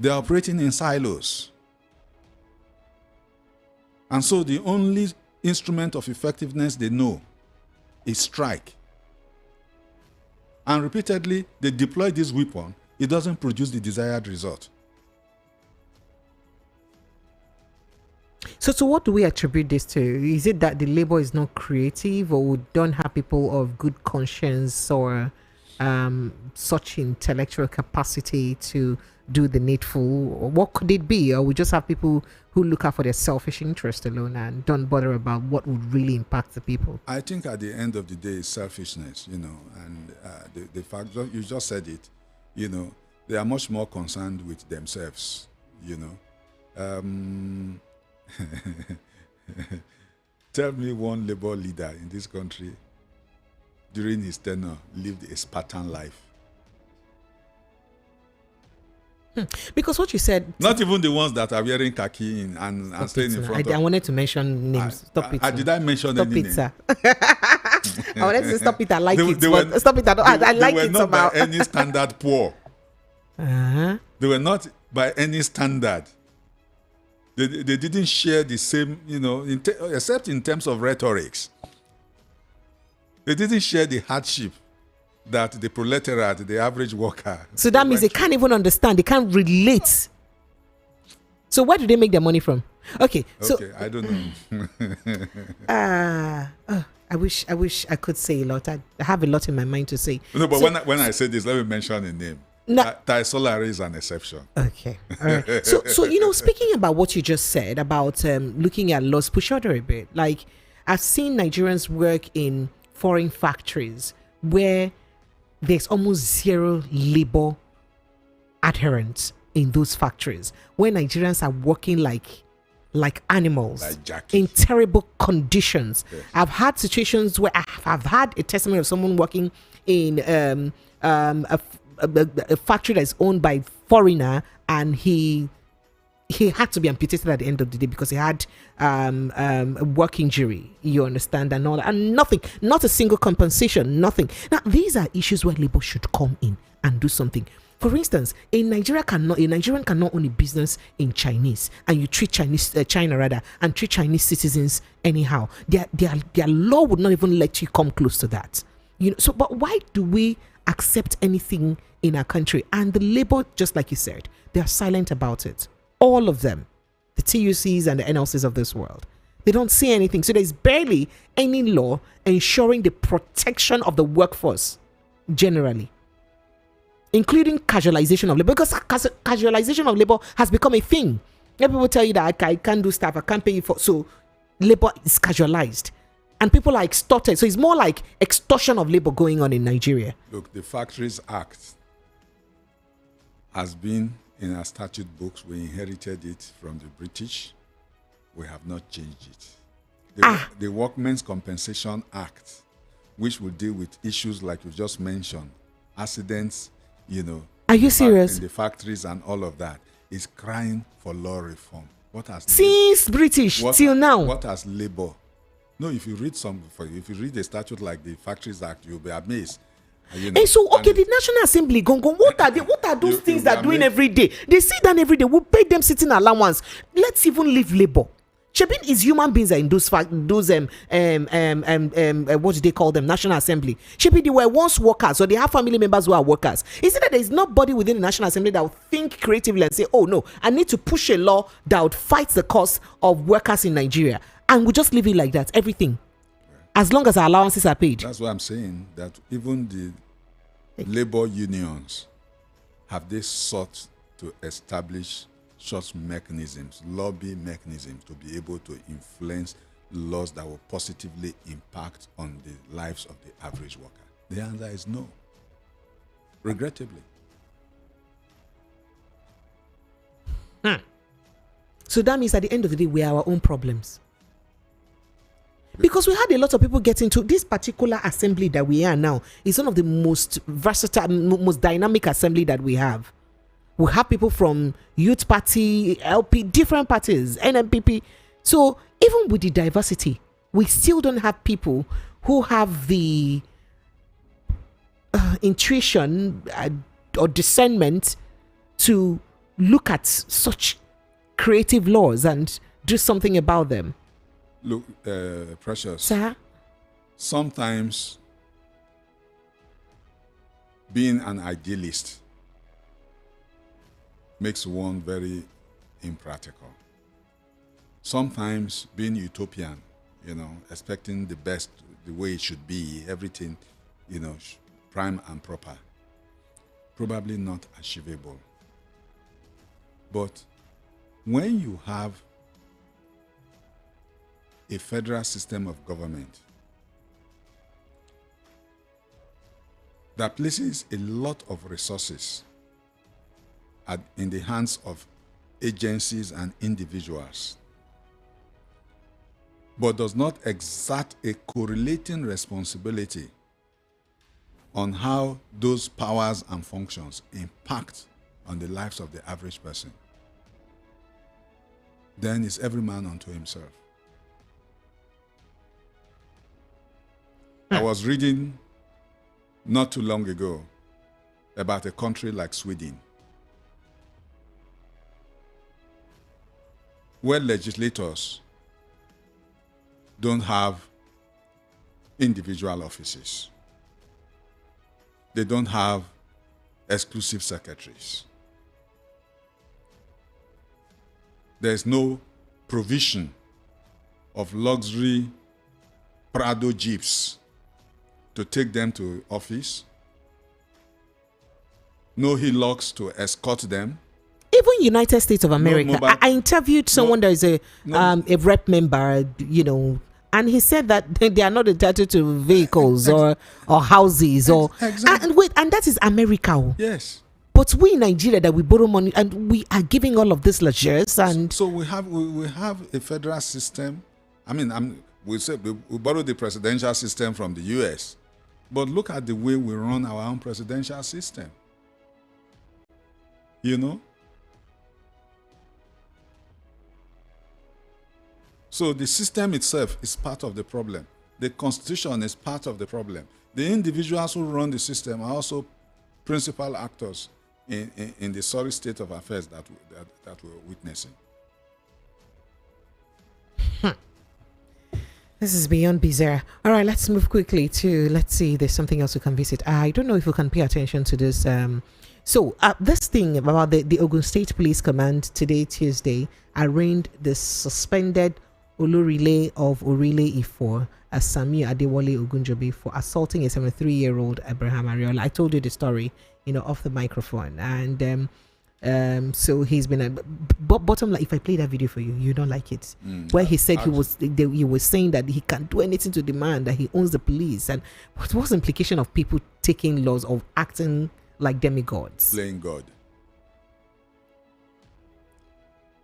They are operating in silos. And so the only instrument of effectiveness they know is strike. And repeatedly, they deploy this weapon. It doesn't produce the desired result. So to what do we attribute this to? Is it that the labor is not creative, or we don't have people of good conscience or such intellectual capacity to do the needful? Or what could it be? Or we just have people who look out for their selfish interest alone and don't bother about what would really impact the people? I think at the end of the day, it's selfishness, and the fact that you just said it, they are much more concerned with themselves, Tell me one labor leader in this country during his tenure lived a Spartan life. Because what you said... Not even the ones that are wearing khaki and staying in front of... I wanted to mention names. Stop it. Did I mention any name? Stop it, sir. I wanted to stop it. I like it. But stop it. I like it somehow. They were not by any standard poor. Uh-huh. They were not by any standard. They didn't share the same, except in terms of rhetorics. They didn't share the hardship that the proletariat, the average worker. So that means they can't even understand. They can't relate. So where do they make their money from? Okay, I don't know. I wish I could say a lot. I have a lot in my mind to say. No, but when I say this, let me mention a name. Tai Solari is an exception. Okay, all right. So speaking about what you just said about looking at laws, push order a bit. Like, I've seen Nigerians work in foreign factories where there's almost zero labor adherence in those factories, where Nigerians are working like animals, in terrible conditions. Yes. I've had situations where I've had a testimony of someone working in a factory that is owned by foreigner, and he had to be amputated at the end of the day because he had a work injury, you understand, and all that, and nothing, not a single compensation, nothing. Now these are issues where labor should come in and do something. For instance, a Nigerian cannot own a business in Chinese, and you treat China and treat Chinese citizens anyhow. Their law would not even let you come close to that. So but why do we accept anything in our country? And the labor, just like you said, they are silent about it. All of them, the TUCs and the NLCs of this world, they don't see anything. So there's barely any law ensuring the protection of the workforce generally, including casualization of labor, because casualization of labor has become a thing. People tell you that I can't do stuff, I can't pay you for, so labor is casualized. And people are extorted. So it's more like extortion of labor going on in Nigeria. Look, the Factories Act has been in our statute books. We inherited it from the British. We have not changed it. The Workmen's Compensation Act, which will deal with issues like you just mentioned, accidents, Are you serious? In the factories and all of that, is crying for law reform. What has since British till now? What has labor? No, if you read a statute like the Factories Act, you'll be amazed. And so, okay, the National Assembly, what are those things they're doing every day? They sit down every day. We pay them sitting allowance. Let's even leave labor. Shebin is human beings are in those what do they call them? National Assembly. Shebin, they were once workers, or they have family members who are workers. Is it that there is nobody within the National Assembly that will think creatively and say, oh no, I need to push a law that would fight the cause of workers in Nigeria, and we just leave it like that, everything, as long as our allowances are paid? That's why I'm saying that even the labor unions, have they sought to establish such mechanisms, lobby mechanisms, to be able to influence laws that will positively impact on the lives of the average worker? The answer is no, regrettably. So that means at the end of the day, we are our own problems. Because we had a lot of people get into this particular assembly that we are now. It's one of the most versatile, most dynamic assembly that we have. We have people from Youth Party, LP, different parties, NMPP. So even with the diversity, we still don't have people who have the intuition or discernment to look at such creative laws and do something about them. Look, Precious. Sir? Sometimes being an idealist makes one very impractical. Sometimes being utopian, expecting the best, the way it should be, everything, prime and proper, probably not achievable. But when you have a federal system of government that places a lot of resources in the hands of agencies and individuals, but does not exert a correlating responsibility on how those powers and functions impact on the lives of the average person, then it's every man unto himself. I was reading not too long ago about a country like Sweden, where legislators don't have individual offices. They don't have exclusive secretaries. There's no provision of luxury Prado jeeps to take them to office. No hillocks to escort them. Even United States of America. No I interviewed someone that is a rep member, and he said that they are not entitled to vehicles or houses exactly. and that is America. Yes. But we in Nigeria that we borrow money and we are giving all of this luxurious and so we have a federal system. I mean, we borrow the presidential system from the US, but look at the way we run our own presidential system. So the system itself is part of the problem. The constitution is part of the problem. The individuals who run the system are also principal actors in the sorry state of affairs that we're witnessing. This is beyond bizarre. All right, let's move quickly to, let's see, there's something else we can visit. I don't know if we can pay attention to this. This thing about the Ogun State Police Command today, Tuesday, arraigned the suspended Olorile of Orile Ifo, Asami Adewale Ogunjobi, for assaulting a 73-year-old Abraham Ariola. I told you the story, off the microphone. And so he's been bottom line. If I play that video for you, you don't like it. Where he said he was saying that he can't do anything to demand, that he owns the police, and what was the implication of people taking laws of acting like demigods, playing God?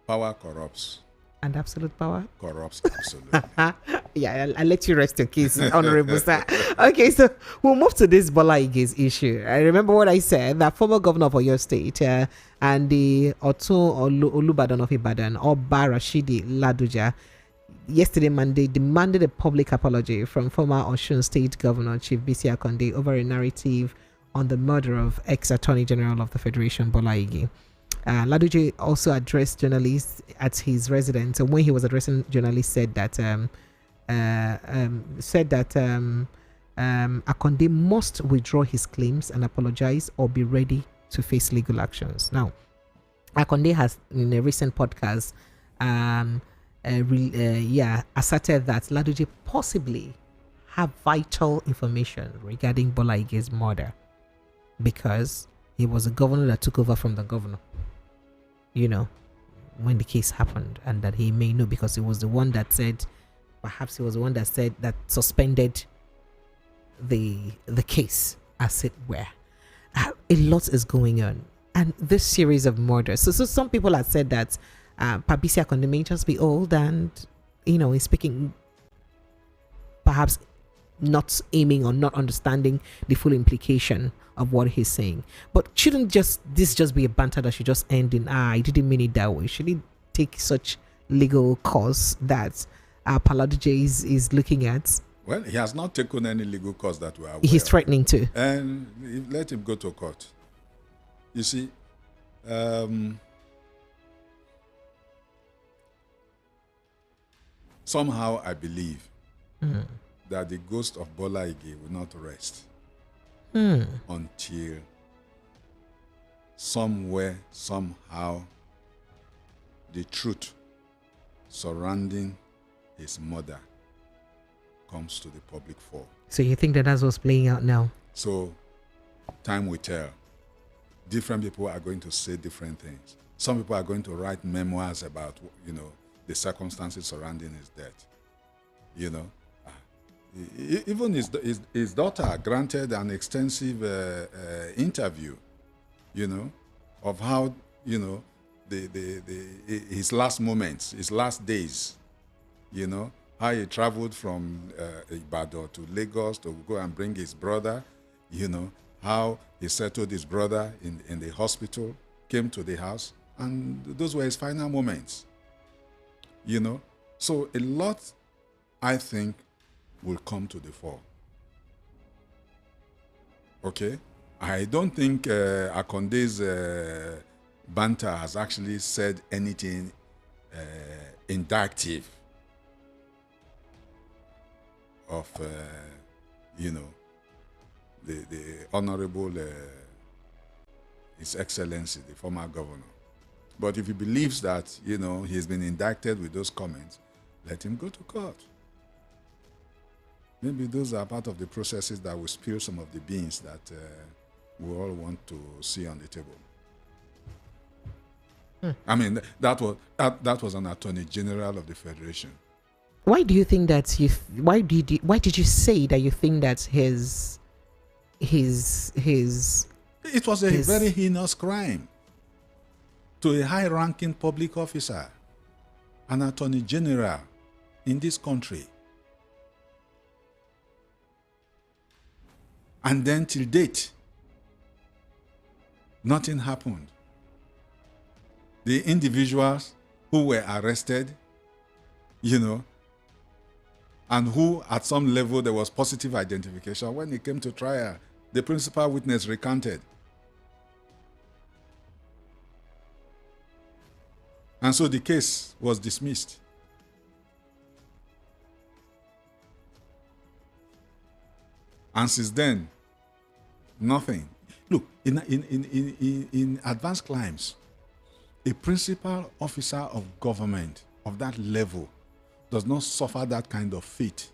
Power corrupts. And absolute power corrupts absolutely. Yeah, I'll let you rest your case, Honorable Sir. Okay, so we'll move to this Bola Ige's issue. I remember what I said, that former governor of Oyo State and the Otun Olubadan of Ibadan, Oba Rashidi Ladoja, yesterday Monday demanded a public apology from former Osun State Governor Chief Bisi Akande over a narrative on the murder of ex-Attorney General of the Federation, Bola Ige. Ladoja also addressed journalists at his residence, and when he was addressing journalists, said that Akande must withdraw his claims and apologize or be ready to face legal actions. Now, Akande has, in a recent podcast, asserted that Ladoja possibly have vital information regarding Bola Ige's murder because he was a governor that took over from the governor, when the case happened, and that he may know because it was the one that said, perhaps he was the one that said that suspended the case, as it were. A lot is going on, and this series of murders. So some people have said that Pabisi Akande may just be old, and he's speaking perhaps not aiming or not understanding the full implication of what he's saying. But shouldn't this just be a banter that should just end in I didn't mean it that way? Should he take such legal course that Paladije is looking at? Well, he has not taken any legal course that we are aware He's of. threatening to. And let him go to court. You see, somehow I believe that the ghost of Bola Ige will not rest until somewhere, somehow, the truth surrounding his mother comes to the public fore. So you think that that's what's playing out now? So time will tell. Different people are going to say different things. Some people are going to write memoirs about, the circumstances surrounding his death. Even his daughter granted an extensive interview, of how, his last moments, his last days, how he traveled from Ibadan to Lagos to go and bring his brother, how he settled his brother in the hospital, came to the house, and those were his final moments. So a lot, I think, will come to the fore. Okay? I don't think Akonde's banter has actually said anything inductive of, the Honorable His Excellency, the former governor. But if he believes that, he's been indicted with those comments, let him go to court. Maybe those are part of the processes that will spill some of the beans that we all want to see on the table. I mean, that was an Attorney General of the Federation. Why do you think that why did you say that you think that his it was a very heinous crime to a high-ranking public officer, an Attorney General in this country. And then till date, nothing happened. The individuals who were arrested, and who at some level there was positive identification, when it came to trial, the principal witness recanted. And so the case was dismissed. And since then, nothing. Look, in advanced crimes, a principal officer of government of that level does not suffer that kind of fate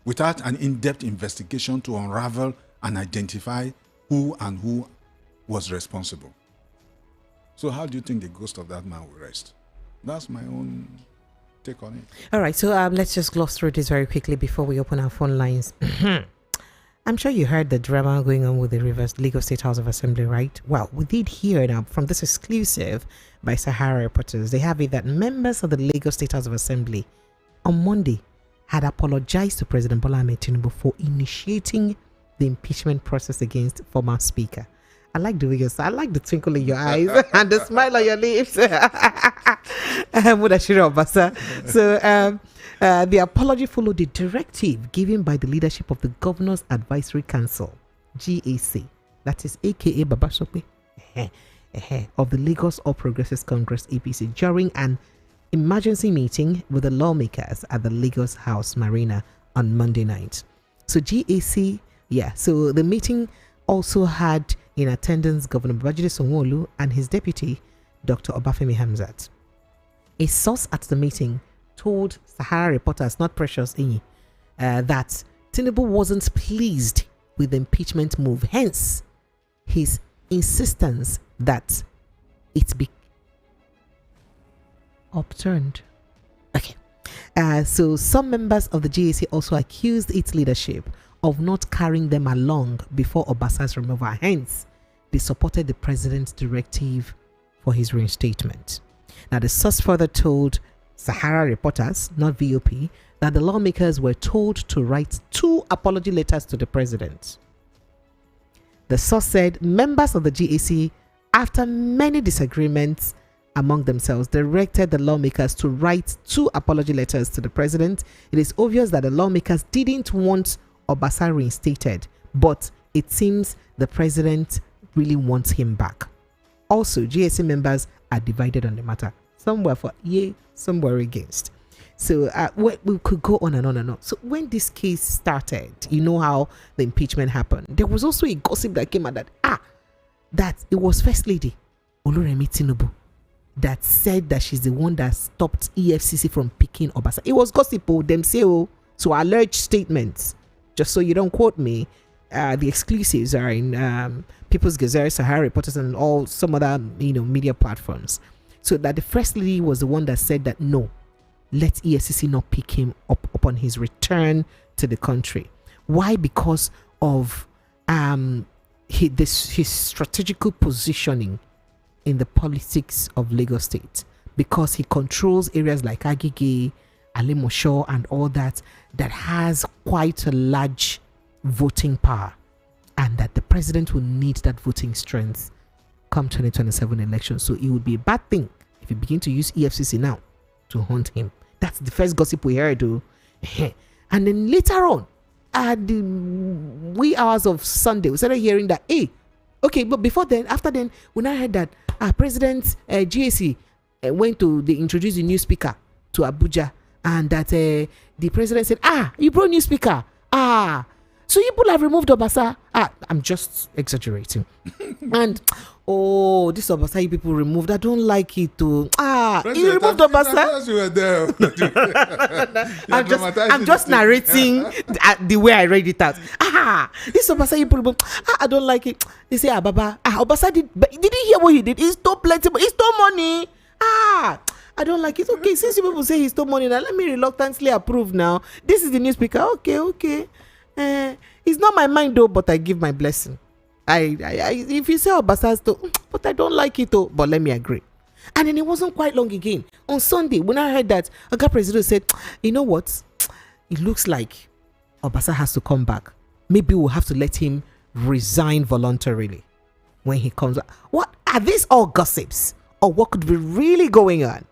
without an in-depth investigation to unravel and identify who was responsible. So how do you think the ghost of that man will rest? That's my own take on it. All right, so let's just gloss through this very quickly before we open our phone lines. I'm sure you heard the drama going on with the Lagos State House of Assembly, right? Well, we did hear now from this exclusive by Sahara reporters. They have it that members of the Lagos State House of Assembly on Monday had apologized to President Bola Ahmed Tinubu for initiating the impeachment process against former speaker. I like the way I like the twinkle in your eyes and the smile on your lips. So the apology followed the directive given by the leadership of the Governor's Advisory Council, GAC, that is aka Babasope, of the Lagos All Progressives Congress APC during an emergency meeting with the lawmakers at the Lagos House Marina on Monday night. So GAC, so the meeting also had in attendance Governor Babajide Sanwo-Olu and his deputy, Dr. Obafemi Hamzat. A source at the meeting told Sahara reporters, not Precious Inyi, that Tinubu wasn't pleased with the impeachment move, hence his insistence that it be upturned. Okay. So some members of the GAC also accused its leadership of not carrying them along before Obasan's removal. Hence, they supported the president's directive for his reinstatement. Now, the source further told Sahara reporters, not VOP, that the lawmakers were told to write 2 apology letters to the president. The source said members of the GAC, after many disagreements among themselves, directed the lawmakers to write 2 apology letters to the president. It is obvious that the lawmakers didn't want Obasa reinstated, but it seems the president really wants him back. Also, GAC members are divided on the matter. Some were for yay, some were against. So we could go on and on and on. So when this case started, you know how the impeachment happened. There was also a gossip that came out that it was First Lady Oluremi Tinubu that said that she's the one that stopped EFCC from picking Obasa. It was gossip, them say, so alleged statements. Just so you don't quote me, the exclusives are in People's Gazette, Sahara Reporters, and all some other media platforms. So that the First Lady was the one that said that no, let EFCC not pick him up upon his return to the country. Why? Because of his strategical positioning in the politics of Lagos State, because he controls areas like Agege, Alimosho, and all that has quite a large voting power, and that the president will need that voting strength come 2027 elections. So it would be a bad thing if you begin to use EFCC now to hunt him. That's the first gossip we heard. And then later on, at the wee hours of Sunday, we started hearing that, but before then, after then, we now heard that President GAC went to, they introduced a new speaker to Abuja, and that the president said, you brought new speaker. So you people have removed Obasa. I'm just exaggerating. And this Obasa you people removed, I don't like it too. You removed Obasa. You were there. I'm just narrating the way I read it out. This Obasa you people removed. I don't like it. They say, Baba, Obasa did he hear what he did? He stole plenty, but he stole money. I don't like it. Okay, since you people say he stole money, now let me reluctantly approve now. This is the new speaker. Okay. It's not my mind though, but I give my blessing. I if you say Obasa stole, but I don't like it though, but let me agree. And then it wasn't quite long again. On Sunday, when I heard that, Oga President said, you know what? It looks like Obasa has to come back. Maybe we'll have to let him resign voluntarily when he comes back. What are these all gossips? Or what could be really going on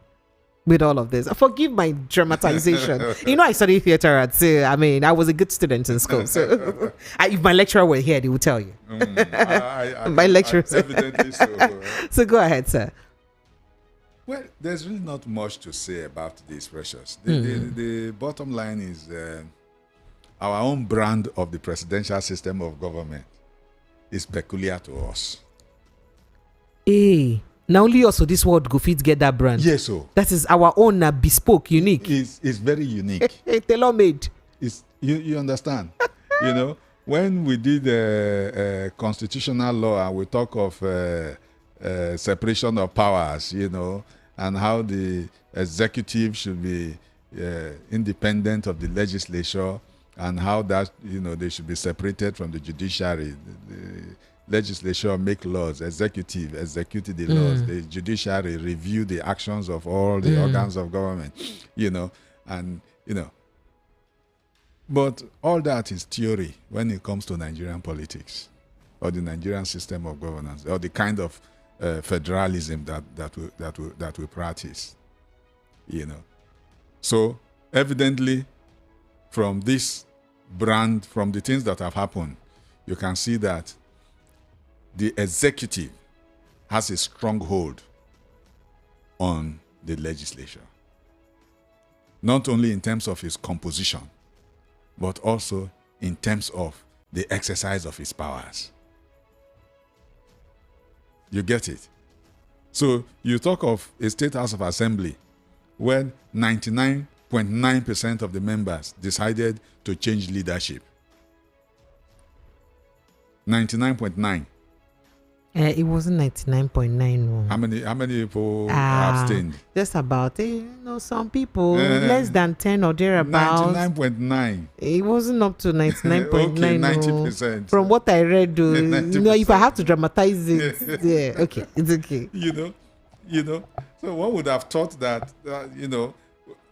with all of this? Forgive my dramatization. I studied theater I was a good student in school. So if my lecturer were here, they would tell you. My lecturer. Evidently so. So go ahead, sir. Well, there's really not much to say about this, Precious. The bottom line is our own brand of the presidential system of government is peculiar to us. Now only also this world go fit get that brand. Yes, so that is our own bespoke, unique. It's very unique. Tailor-made. You understand? When we did constitutional law and we talk of separation of powers, and how the executive should be independent of the legislature, and how that they should be separated from the judiciary. The legislature make laws, executive execute the laws, the judiciary review the actions of all the organs of government, but all that is theory when it comes to Nigerian politics or the Nigerian system of governance or the kind of federalism that we practice, So evidently, from this brand, from the things that have happened, you can see that the executive has a strong hold on the legislature, not only in terms of its composition, but also in terms of the exercise of its powers. You get it? So you talk of a State House of Assembly when 99.9% of the members decided to change leadership. 99.9. It wasn't 99.9. How many people abstained? Just about, some people, less than 10 or thereabouts. 99.9. It wasn't up to 99.9. Okay, 90%. From what I read, if I have to dramatize it, okay, it's okay. So one would have thought that,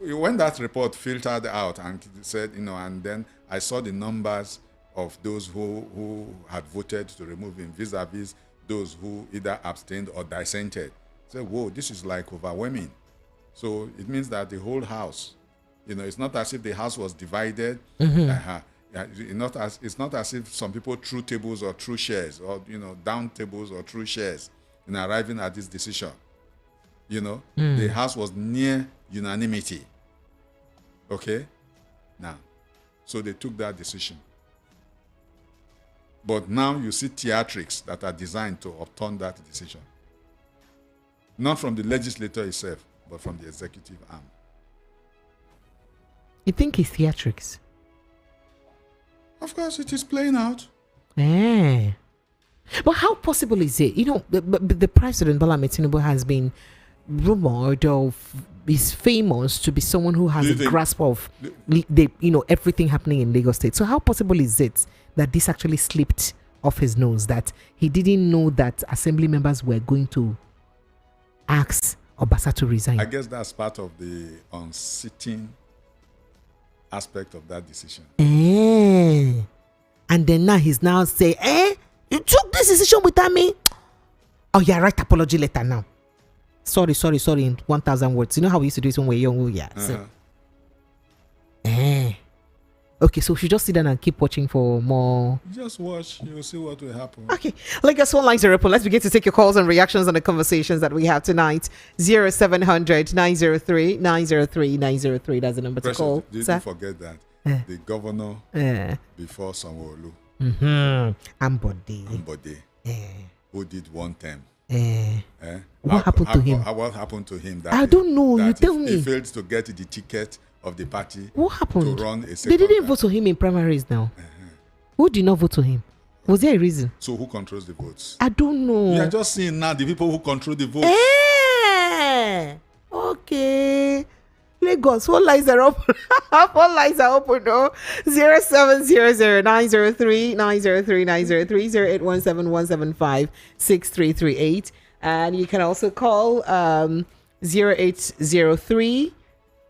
when that report filtered out and said, and then I saw the numbers of those who had voted to remove him vis-a-vis those who either abstained or dissented. I said, whoa, this is like overwhelming. So it means that the whole house, it's not as if the house was divided. It's not as if some people threw tables or threw chairs, or down tables or threw chairs in arriving at this decision. The house was near unanimity. Okay? Now, so they took that decision. But now you see theatrics that are designed to upturn that decision. Not from the legislature itself, but from the executive arm. You think it's theatrics? Of course, it is playing out. But how possible is it? The president, Bola Ahmed Tinubu, has been rumored of, is famous to be someone who has a grasp of everything happening in Lagos State. So how possible is it that this actually slipped off his nose, that he didn't know that assembly members were going to ask Obasa to resign? I guess that's part of the unseating aspect of that decision. And then now he's now saying, you took this decision without me? Oh yeah, write apology letter now. Sorry in 1,000 words. You know how we used to do it when we were young? Yeah. So, okay, so we should just sit down and keep watching for more. Just watch, you'll see what will happen. Okay, Lagos phone lines are open. Let's begin to take your calls and reactions on the conversations that we have tonight. 0700 903 903 903. That's the number to call. Did you forget that? The governor before Sanwo-Olu, Ambode, who did one term. What happened to him? What happened to him? I don't know. You tell me. He failed to get the ticket of the party. What happened? To run a second They didn't vote for him in primaries now. Who did not vote for him? Was there a reason? So who controls the votes? I don't know. You are just seeing now the people who control the votes. Okay. Lagos, all lines are open. All lines are open, no? 0700 903 903 903 0817 175 6338. And you can also call 0803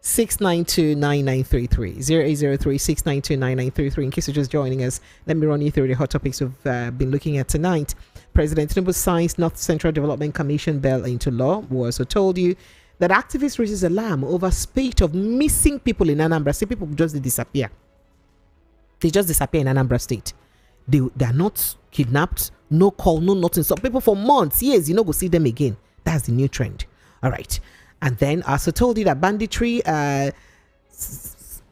692 9933. 0803 692 9933. In case you're just joining us, let me run you through the hot topics we've been looking at tonight. President Tinubu signs North Central Development Commission bill into law. We also told you that activists raises alarm over spate of missing people in Anambra State. People just disappear. They just disappear in Anambra State. They are not kidnapped, no call, no nothing. Some people for months, years, go see them again. That's the new trend. All right. And then I also told you that banditry,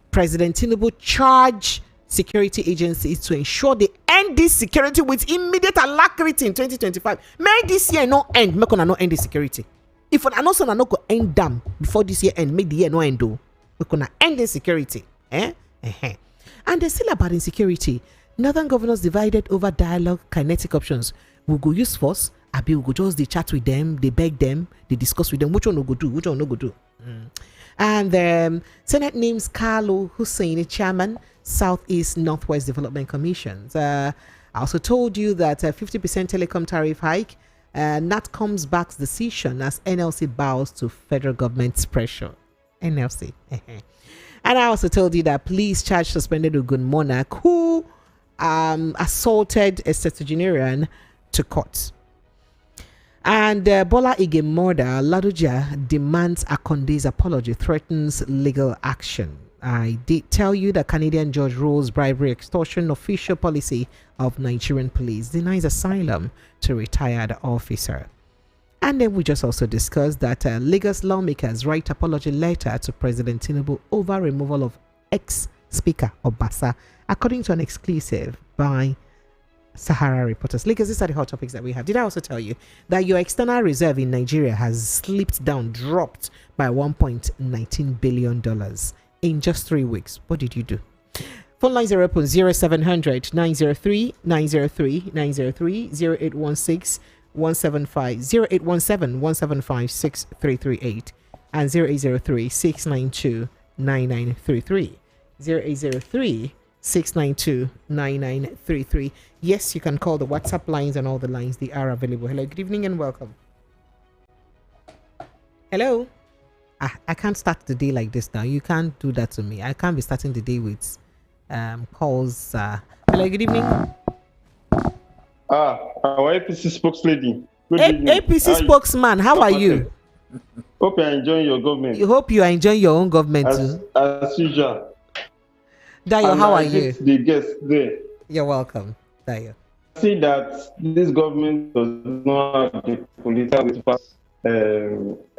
President Tinubu charged security agencies to ensure they end this security with immediate alacrity in 2025. May this year not end. Make on not end the security. If an announcement not go end them before this year end, make the year no end do. We're gonna end insecurity. And there's still about insecurity. Northern governors divided over dialogue, kinetic options. We'll go use force. Abi we'll go just they chat with them, they beg them, they discuss with them. Which one will go do? Which one will go do? And Senate names Carlo Hussein chairman, Southeast Northwest Development Commissions. I also told you that 50% telecom tariff hike. NatCom's backs decision as NLC bows to federal government's pressure. NLC. And I also told you that police charge suspended Ogun monarch who assaulted a septuagenarian to court. And Bola Ige murder, Ladoja demands Akonde's apology, threatens legal action. I did tell you that Canadian judge rules bribery extortion official policy of Nigerian police, denies asylum to retired officer. And then we just also discussed that Lagos lawmakers write apology letter to President Tinubu over removal of ex-speaker Obasa, according to an exclusive by Sahara reporters. Lagos, these are the hot topics that we have. Did I also tell you that your external reserve in Nigeria has slipped down, dropped by $1.19 billion in just 3 weeks? What did you do? Phone lines are open 0700 903 903 903 0816 175 0817 175 6338 and 0803 692 9933 0803 692 9933. Yes, you can call the WhatsApp lines and all the lines. They are available. Hello, good evening and welcome. Hello. I can't start the day like this now. You can't do that to me. I can't be starting the day with calls. Hello, good evening. Our APC spokeslady. Good evening. APC spokesman, how are you? Hope you are enjoying your government. You hope you are enjoying your own government too. As usual. Dayo, how are you? The guest there. You're welcome, Dayo. I see that this government does not have the political will to pass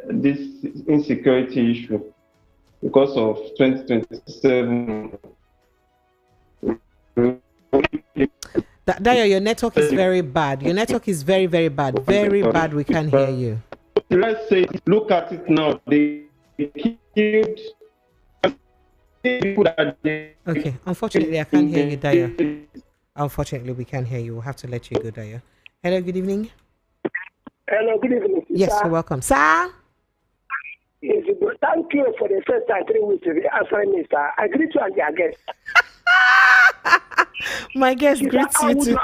this insecurity issue because of 2027. Dayo, your network is very bad. Your network is very, very bad. Very bad. We can't hear you. Let's say, look at it now. They killed people that they... Okay, unfortunately, I can't hear you, Dayo. Unfortunately, we can't hear you. We'll have to let you go, Dayo. Hello, good evening. Hello, good evening. Yes, sir. you're welcome. Sir? Yes, thank you for the first time 3 weeks to be answering me, sir. I greet you and your guest. My guest greets you too.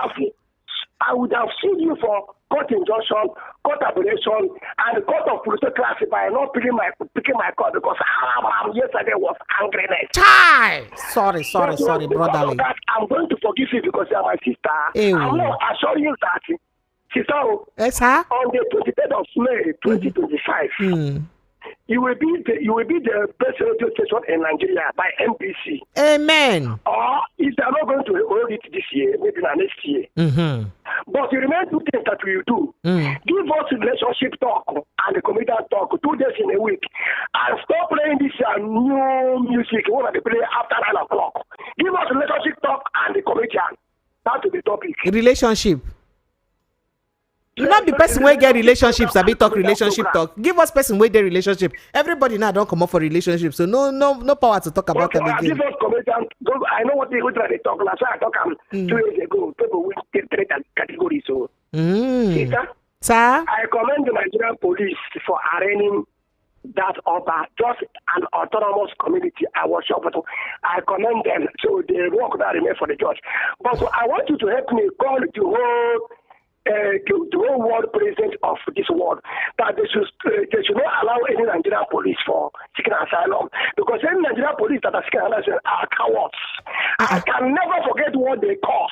I would have sued you for court injunction, court aberration, and court of plutocracy by not picking my court because yesterday was angriness. Chai! Sorry, brotherly. I'm going to forgive you because you are my sister. Ew. I'm not assuring you that, sister, yes, sir? on the 23rd of May 2025, you will be the best radio station in Nigeria by NBC. Amen. Or if they are not going to hold it this year, maybe next year. But you remember 2 things that we do. Give us relationship talk and the comedian talk 2 days in a week. And stop playing this new music when they play after 9 o'clock. Give us relationship talk and the comedian. That will be topic. Relationship. You not be person wey get relationships, I be talk relationship talk. Give us person wey get relationship. Everybody now don't come up for relationship, so no power to talk about them again. Give us comedian. I know what they talk. Last time I talk 2 days ago. People will get 3 categories. So, Sir? I commend the Nigerian police for arraigning that upper, just an autonomous community. I was sure, but I commend them. So they work that remain for the judge. But I want you to help me call the whole world president of this world that they should not allow any Nigerian police for seeking asylum because any Nigerian police that are seeking asylum are cowards. I can never forget what they cause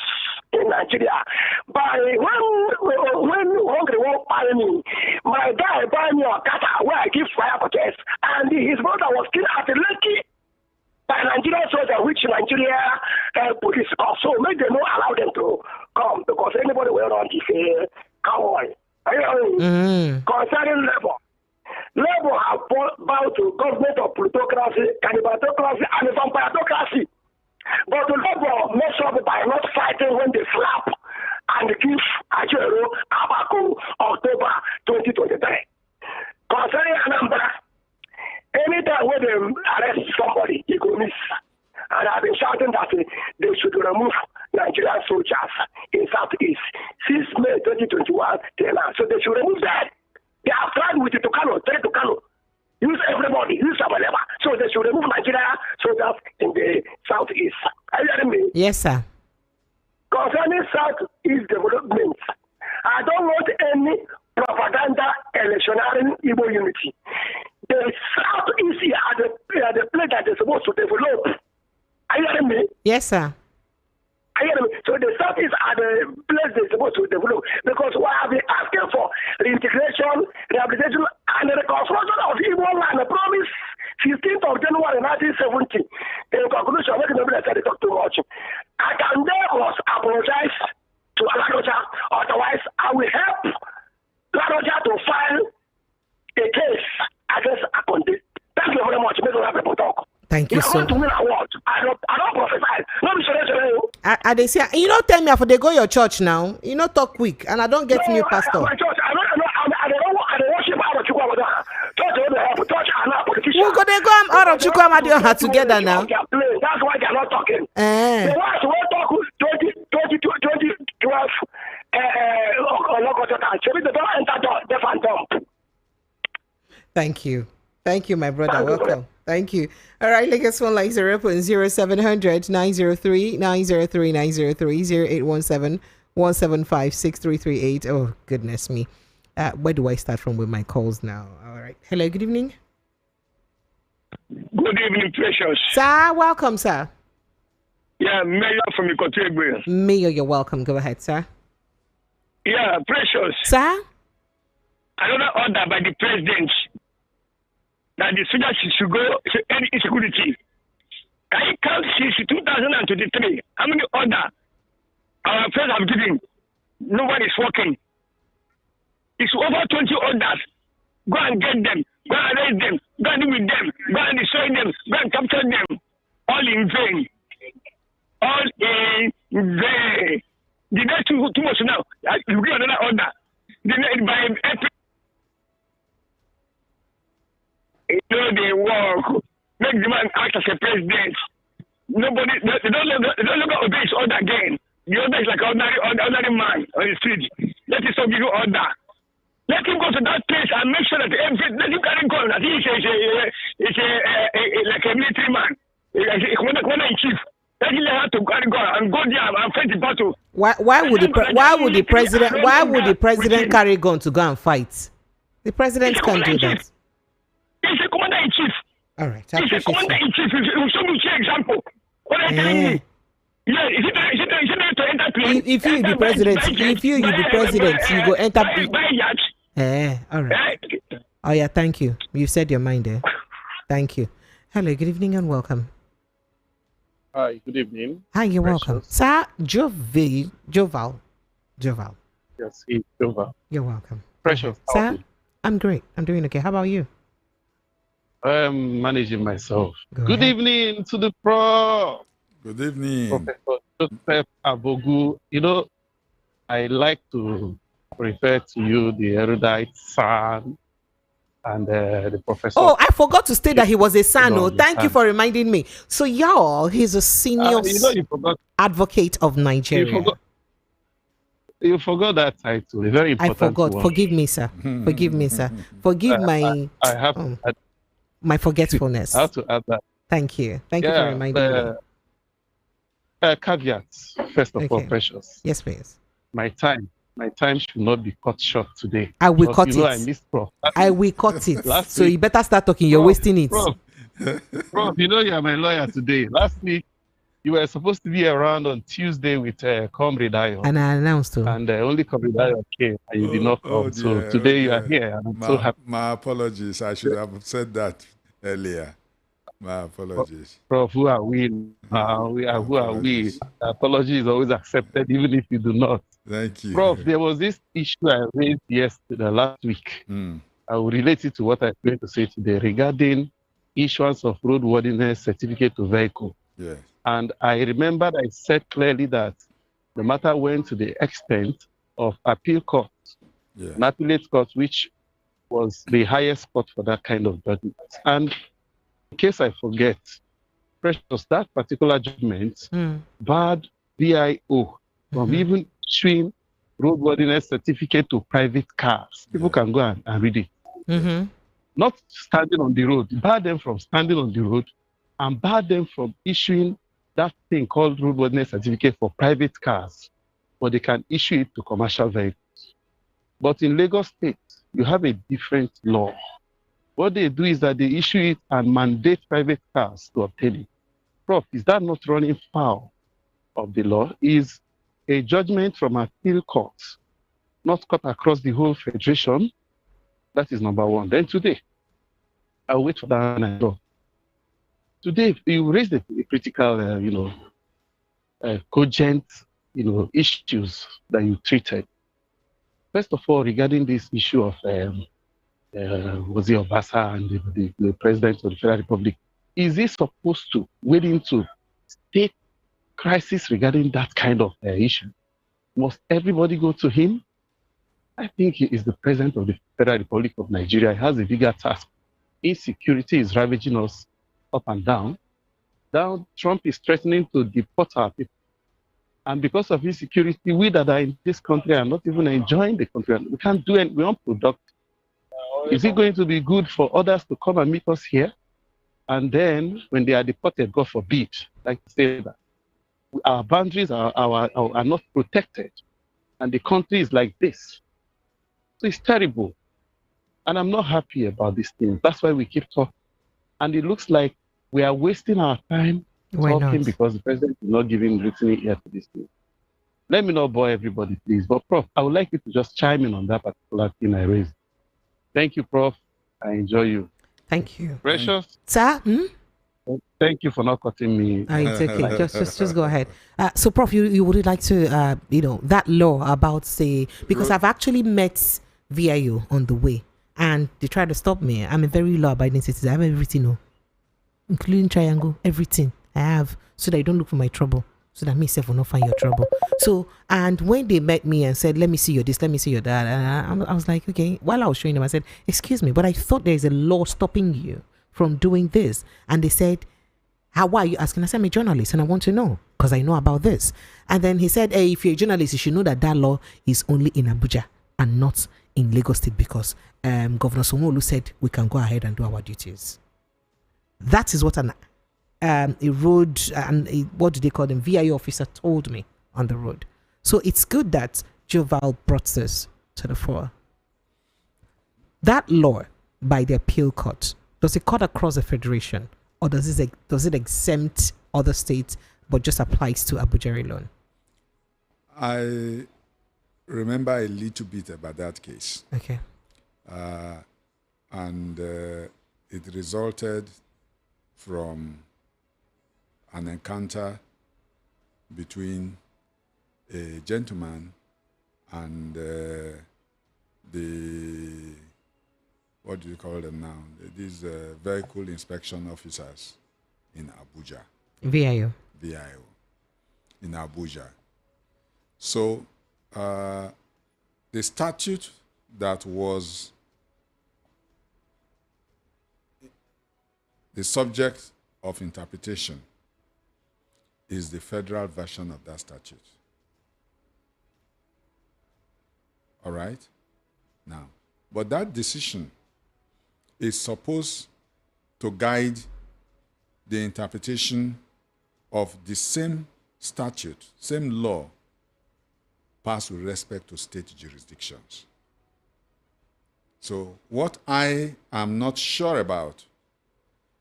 in Nigeria. But when hungry won't buy me, my guy buy me a kata where I give fire protest, and his brother was killed at the Lekki by Nigerian soldiers, which Nigeria police cause. So make them not allow them to come because anybody will run this cowboy. Concerning Labour have bowed to government of plutocracy, cannibalocracy, and vampireocracy. But the Labour mess up by not fighting when they slap and give Ajero Abaku October 2023. Concerning Anambra, anytime when they arrest somebody, he go miss. And I've been shouting that they should remove Nigerian soldiers in Southeast since May 2021 till now. So they should remove that. They have tried with the Tucano, use everybody, use Sabaleba. So they should remove Nigeria soldiers in the Southeast. Are you hearing me? Yes, sir. Concerning Southeast development, I don't want any propaganda electionary Igbo unity. The Southeast are the place that they're supposed to develop. Are you hearing me? Yes, sir. Are you hearing me? So the Southeast are the place they're supposed to develop because we have been asking for reintegration, rehabilitation, and the reconstruction of Igbo land. I promise 15th of January 1970. In conclusion, I'm not going to talk too much. I can must apologize to Ladoja, otherwise I will help Ladoja to file a case against Akonde. Thank you very much. Make a people talk. Thank you so much. I don't prophesy. No, they say, you don't tell me if they go your church now. You know, talk quick, and I don't get new pastor. My church, I don't worship out of Chukwamada. Church, I'm not politician. We're going to go out of Chukwamada together now. That's why they're not talking. The ones who talk 2012, they don't enter the phantom. Thank you, my brother. Welcome. Thank you. All right, Lagos phone line 0.0700 903 903 903 0817 175 6338. Oh, goodness me. Where do I start from with my calls now? All right. Hello, good evening. good evening, Precious. Sir, welcome, sir. Yeah, Mayor from Ikotegbe. Mayor, you're welcome. Go ahead, sir. Yeah, Precious. Sir? Another order by the president that the soldiers should go to end insecurity. Can you count since 2023? How many orders our friends have given? No one is working. It's over 20 orders. Go and get them. Go and arrest them. Go and deal with them. Go and destroy them. Go and capture them. All in vain. All in vain. The next two months now, you give another order. By April, you know they work. Make the man act as a president. Nobody, they don't longer obey his order again. The order is like an ordinary man on the street. Let him stop giving order. Let him go to that place and make sure that let him carry gun. That he is like a military man, a commander in chief. Let him have to carry gun and go there and fight the battle. Why would the president carry gun to go and fight? The president can't do that. He's a commander in chief. All right, He's a commander in chief. He'll show me an example. What are you telling me? Yeah, is it to enter plane? If you be president, you go enter. All right. Oh yeah, thank you. You said your mind there. Thank you. Hello, good evening and welcome. Hi, good evening. Hi, you're welcome. Sir Joval. Yes, it's Joval. You're welcome. Precious. Sir, I'm great. I'm doing okay. How about you? I'm managing myself. Good evening to the prof. Good evening. Professor Joseph Abogu. You know, I like to refer to you, the erudite son, and the professor. Oh, I forgot to state that he was a son. Oh, thank you for reminding me. So, y'all, he's a senior advocate of Nigeria. You forgot that title. A very important I forgot. one. Forgive me, sir. Forgive me, sir. Forgive my my forgetfulness. I have to add that. Thank you. Thank you for reminding me. Caveats, first of all, Precious. Yes, please. My time should not be cut short today. I will cut it. I missed Prof. I will cut it. So you better start talking. You're wasting it. Prof, you know you are my lawyer today. Last week, you were supposed to be around on Tuesday with Comrade Ayo. And I announced to. And only Comrade Ayo came and you did not come. So today you are here and I'm so happy. My apologies. I should have said that earlier. My apologies. Prof, who are we? Who are we? Apology is always accepted, even if you do not. Thank you. Prof, there was this issue I raised last week. I will relate it to what I'm going to say today regarding issuance of roadworthiness certificate to vehicle. Yes. And I remembered I said clearly that the matter went to the extent of appeal court, an appellate court, which was the highest court for that kind of judgment. And in case I forget, Precious, that particular judgment barred VIO from even issuing roadworthiness certificate to private cars. People can go and read it. Not standing on the road, barred them from standing on the road and barred them from issuing that thing called roadworthiness certificate for private cars, but they can issue it to commercial vehicles. But in Lagos State, you have a different law. What they do is that they issue it and mandate private cars to obtain it. Prof, is that not running foul of the law? Is a judgment from appeal courts not cut across the whole federation? That is number one. Then today, I'll wait for that. Today, you raised the critical, cogent, issues that you treated. First of all, regarding this issue of was it Obasa and the president of the Federal Republic, is he supposed to wade into state crisis regarding that kind of issue? Must everybody go to him? I think he is the president of the Federal Republic of Nigeria. He has a bigger task. Insecurity is ravaging us up and down. Now, Trump is threatening to deport our people. And because of insecurity, we that are in this country are not even enjoying the country. We can't do anything. We aren't productive. Is it going to be good for others to come and meet us here? And then when they are deported, God forbid, like to say that, our boundaries are not protected. And the country is like this. So it's terrible. And I'm not happy about these things. That's why we keep talking. And it looks like we are wasting our time Why talking not? because the president is not giving written ear to this thing. Let me not bore everybody, please. But Prof, I would like you to just chime in on that particular thing I raised. Thank you, Prof. I enjoy you. Thank you. Precious. Sir? Thank you for not cutting me. It's okay. Just go ahead. So, Prof, you would like to, that law about, say, because I've actually met VIO on the way, and they tried to stop me. I'm a very law-abiding citizen. I have everything, including triangle, everything I have, so that you don't look for my trouble, so that me self will not find your trouble. So, and when they met me and said, let me see your this, let me see your that, and I was like, okay. While I was showing them, I said, excuse me, but I thought there is a law stopping you from doing this. And they said, why are you asking? I said, I'm a journalist and I want to know because I know about this. And then he said, hey, if you're a journalist, you should know that that law is only in Abuja and not in Lagos State, because Governor Sanwo-Olu said we can go ahead and do our duties. That is what a road, what do they call them, VIO officer told me on the road. So it's good that Joval brought this to the fore. That law by the appeal court, does it cut across the federation, or does it exempt other states but just applies to Abuja alone? I remember a little bit about that case. Okay. And it resulted from an encounter between a gentleman and the, what do you call them now? These vehicle inspection officers in Abuja. VIO. In Abuja. So the statute that was the subject of interpretation is the federal version of that statute. All right? Now, but that decision is supposed to guide the interpretation of the same statute, same law, passed with respect to state jurisdictions. So what I am not sure about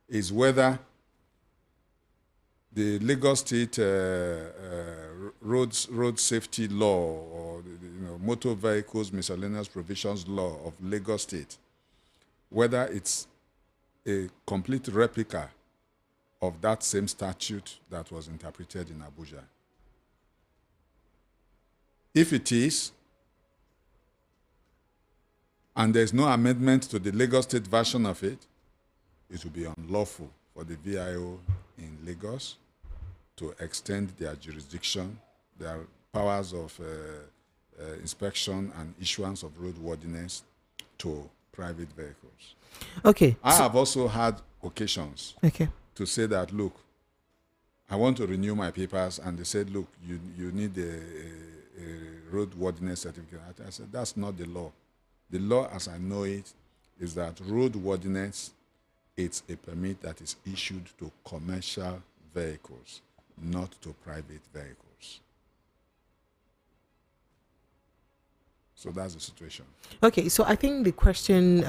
is whether the Lagos State road safety law or motor vehicles miscellaneous provisions law of Lagos State, whether it's a complete replica of that same statute that was interpreted in Abuja. If it is, and there's no amendment to the Lagos State version of it, it will be unlawful for the VIO in Lagos to extend their jurisdiction, their powers of inspection and issuance of roadworthiness to private vehicles. Okay. I have also had occasions Okay. to say that, look, I want to renew my papers, and they said, look, you need a roadworthiness certificate. I said, that's not the law. The law, as I know it, is that roadworthiness, it's a permit that is issued to commercial vehicles, not to private vehicles. So that's the situation. Okay, so I think the question,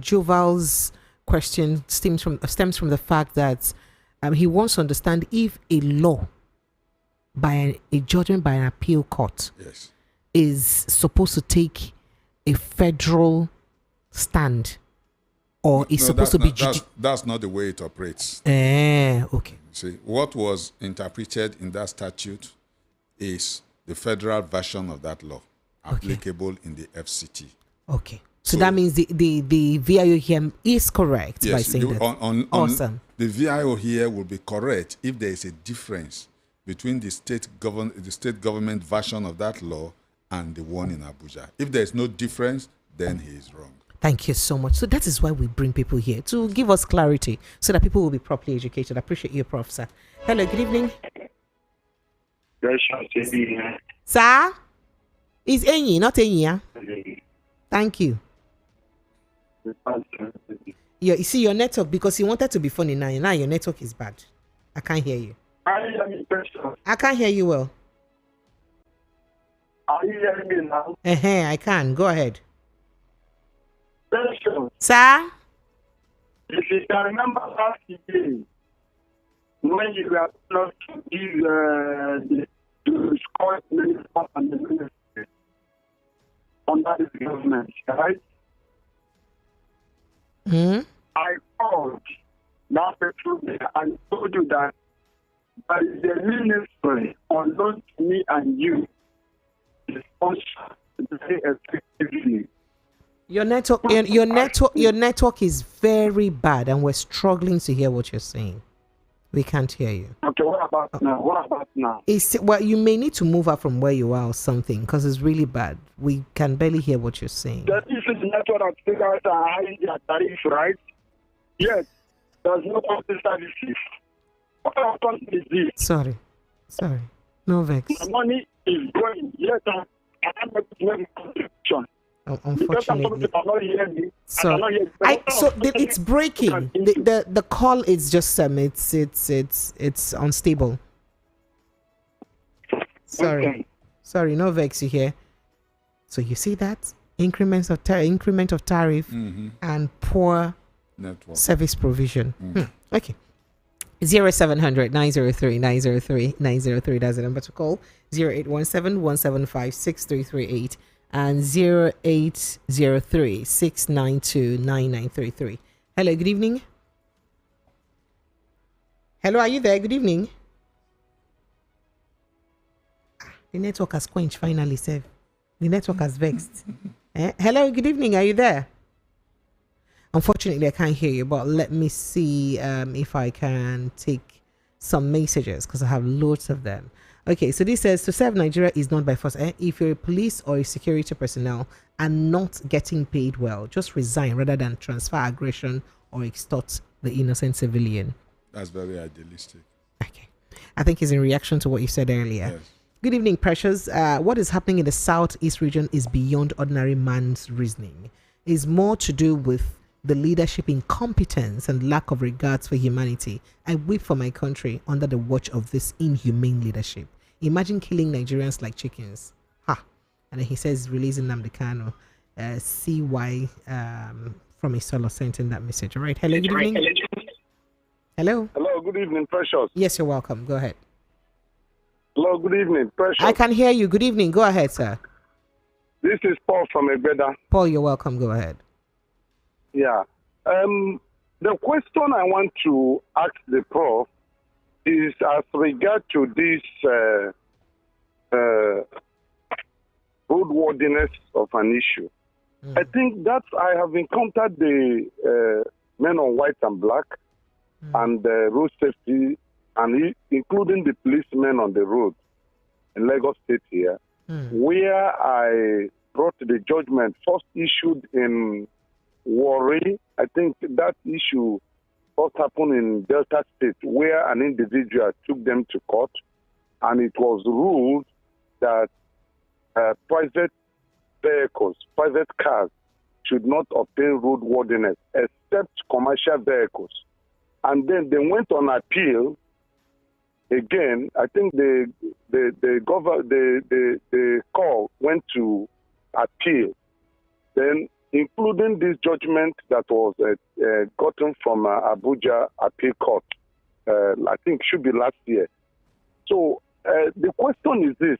Joval's question stems from the fact that he wants to understand if a law by a judgment by an appeal court Yes. is supposed to take a federal stand, or is supposed to be that's not the way it operates. Okay. See, what was interpreted in that statute is the federal version of that law, applicable in the FCT. Okay. So that means the VIO here is correct by saying that. Awesome. The VIO here will be correct if there is a difference between the state government version of that law and the one in Abuja. If there is no difference, then he is wrong. Thank you so much. So that is why we bring people here, to give us clarity so that people will be properly educated. I appreciate you, Prof. Sir. Hello, good evening. Sir? It's Enyi, not Enya. Thank you. You see your network, because you wanted to be funny now your network is bad. I can't hear you. I can't hear you well. Are you hearing me now? I can. Go ahead. Sir? If you can remember last year, when you were not to give the score minister and the ministry under this government, right? I called that petrol there and told you that by the ministry, unknown to me and you, is sponsored very effectively. Your network is very bad, and we're struggling to hear what you're saying. We can't hear you. Okay, what about now? Well, you may need to move out from where you are or something, because it's really bad. We can barely hear what you're saying. That is the network that figures out high their tariff, right? Yes, there's no public services. What kind of country is this? Sorry. No vex. The money is going. Yes, I cannot make a contribution. Unfortunately, it's breaking. The call is just it's unstable. Sorry, no vex you here. So you see that increment of tariff and poor network service provision. Okay. 0700 903 903 903. That's the number to call. 0817 175 6338. And 0803 692 9933. Hello, good evening. Hello, are you there? Good evening. The network has quenched finally, Sev. The network has vexed. Hello, good evening. Are you there? Unfortunately, I can't hear you, but let me see if I can take some messages because I have loads of them. Okay, so this says, to serve Nigeria is not by force. If you're a police or a security personnel and not getting paid well, just resign rather than transfer aggression or extort the innocent civilian. That's very idealistic. Okay. I think it's in reaction to what you said earlier. Yes. Good evening, Precious. What is happening in the Southeast region is beyond ordinary man's reasoning. It's more to do with the leadership incompetence and lack of regards for humanity. I weep for my country under the watch of this inhumane leadership. Imagine killing Nigerians like chickens. Ha! And then he says, releasing Nnamdi Kanu. CY from a solo sent in that message. All right. Hello, good evening. Hello. Hello, good evening, Precious. Yes, you're welcome. Go ahead. Hello, good evening, Precious. I can hear you. Good evening. Go ahead, sir. This is Paul from Egbeda. Paul, you're welcome. Go ahead. Yeah. The question I want to ask the Prof is as regard to this roadworthiness of an issue. I think that I have encountered the men on white and black and road safety, and including the policemen on the road in Lagos State here, where I brought the judgment first issued in Warri. I think that issue first happened in Delta State, where an individual took them to court, and it was ruled that private vehicles, private cars, should not obtain roadworthiness except commercial vehicles. And then they went on appeal. Again, I think the call went to appeal. Then, including this judgment that was gotten from Abuja Appeal Court, I think should be last year. So the question is this,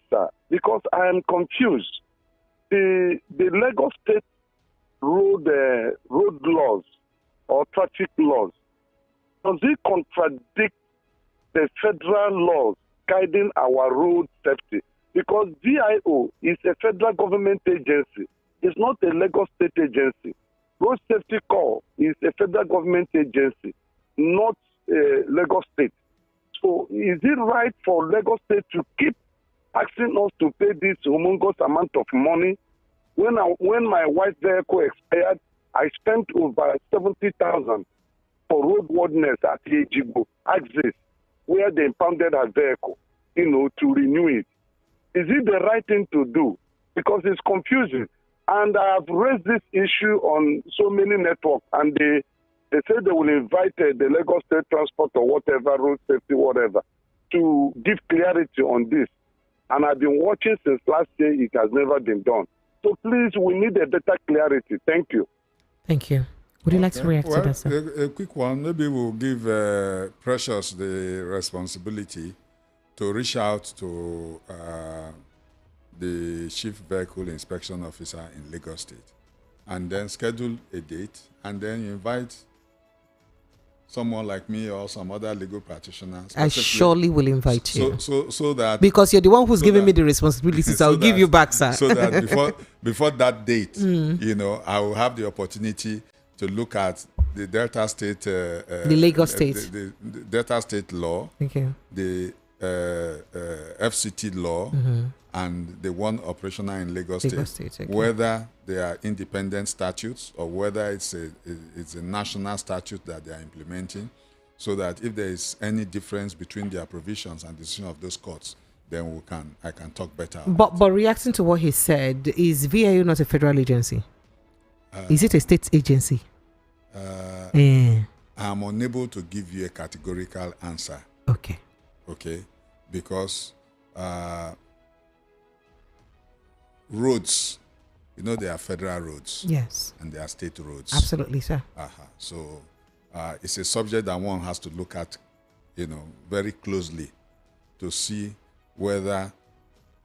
because I am confused. The Lagos State road laws or traffic laws, does it contradict the federal laws guiding our road safety? Because VIO is a federal government agency. It's not a Lagos State agency. Road Safety Corps is a federal government agency, not Lagos State. So is it right for Lagos State to keep asking us to pay this humongous amount of money? When my white vehicle expired, I spent over 70,000 for roadworthiness at Ejibo, Axis, where they impounded her vehicle, to renew it. Is it the right thing to do? Because it's confusing. And I have raised this issue on so many networks, and they say they will invite the Lagos State Transport or whatever, road safety, whatever, to give clarity on this. And I've been watching since last year. It has never been done. So please, we need a better clarity. Thank you. Thank you. Would you like to react to that, sir? A quick one. Maybe we'll give Precious the responsibility to reach out to the Chief Vehicle Inspection Officer in Lagos State and then schedule a date and then invite someone like me or some other legal practitioners. I surely will invite you. So that... Because you're the one who's giving me the responsibilities, so I'll give you back, sir. So that before that date, you know, I will have the opportunity to look at the Delta State... the Lagos State. The Delta State law, the FCT law, and the one operational in Lagos State, whether they are independent statutes or whether it's a national statute that they are implementing, so that if there is any difference between their provisions and decision of those courts, then I can talk better. But reacting to what he said, is VIU not a federal agency? Is it a state agency? I am unable to give you a categorical answer. Okay. Because roads, you know, they are federal roads. Yes. And they are state roads. Absolutely, sir. So it's a subject that one has to look at, you know, very closely to see whether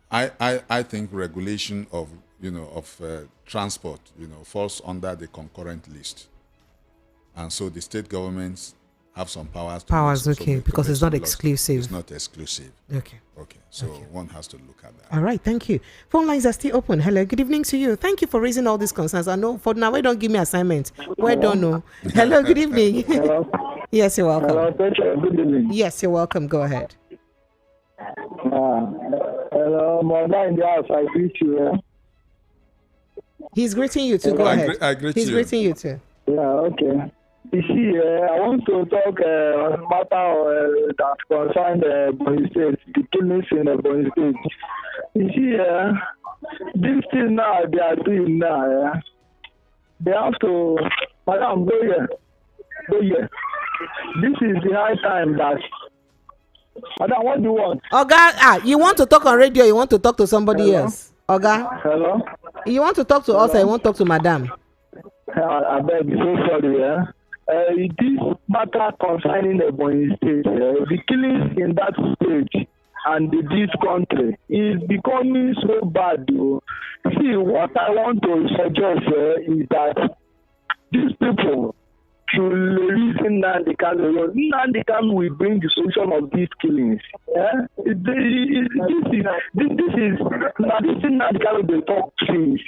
I think regulation of, you know, of transport, you know, falls under the concurrent list. And so the state governments have some powers. Because it's not exclusive. It's not exclusive. Okay. So one has to look at that. All right, thank you. Phone lines are still open. Hello, good evening to you. Thank you for raising all these concerns. I know for now, don't give me assignment. Don't know. Hello, good evening. Hello. Yes, you're welcome. Hello, good evening. Yes, you're welcome. Go ahead. Hello, mother in the house. I greet you. He's greeting you too. Go ahead. I greet He's you. greeting you too. Yeah, okay. You see, I want to talk on a matter that concerns Bonny State, the killings in Bonny State. You see, this thing now they are doing now, they have to, madam, go here. This is the high time that, madam, what do you want? Oga, you want to talk on radio, you want to talk to somebody else? Oga? Hello? You want to talk to us or you want to talk to madam? I beg you, so sorry, this matter concerning the Bonny State, the killings in that state and this country is becoming so bad. See, what I want to suggest is that these people should listen Nnamdi Kanu. Nnamdi Kanu will bring the solution of these killings. This is Nnamdi Kanu they talk things.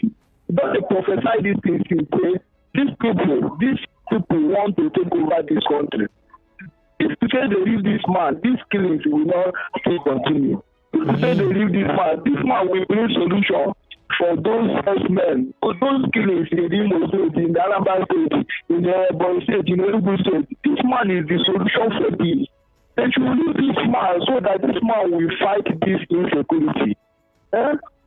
Don't they prophesy these things? These people want to take over this country. If you say they leave this man, these killings will not still continue. If you say they leave this man will bring solution for those men, for those killings in the Imo State, in the Anambra State, in the Bonny State, in the Enugu State. This man is the solution for this. They should leave this man so that this man will fight this insecurity.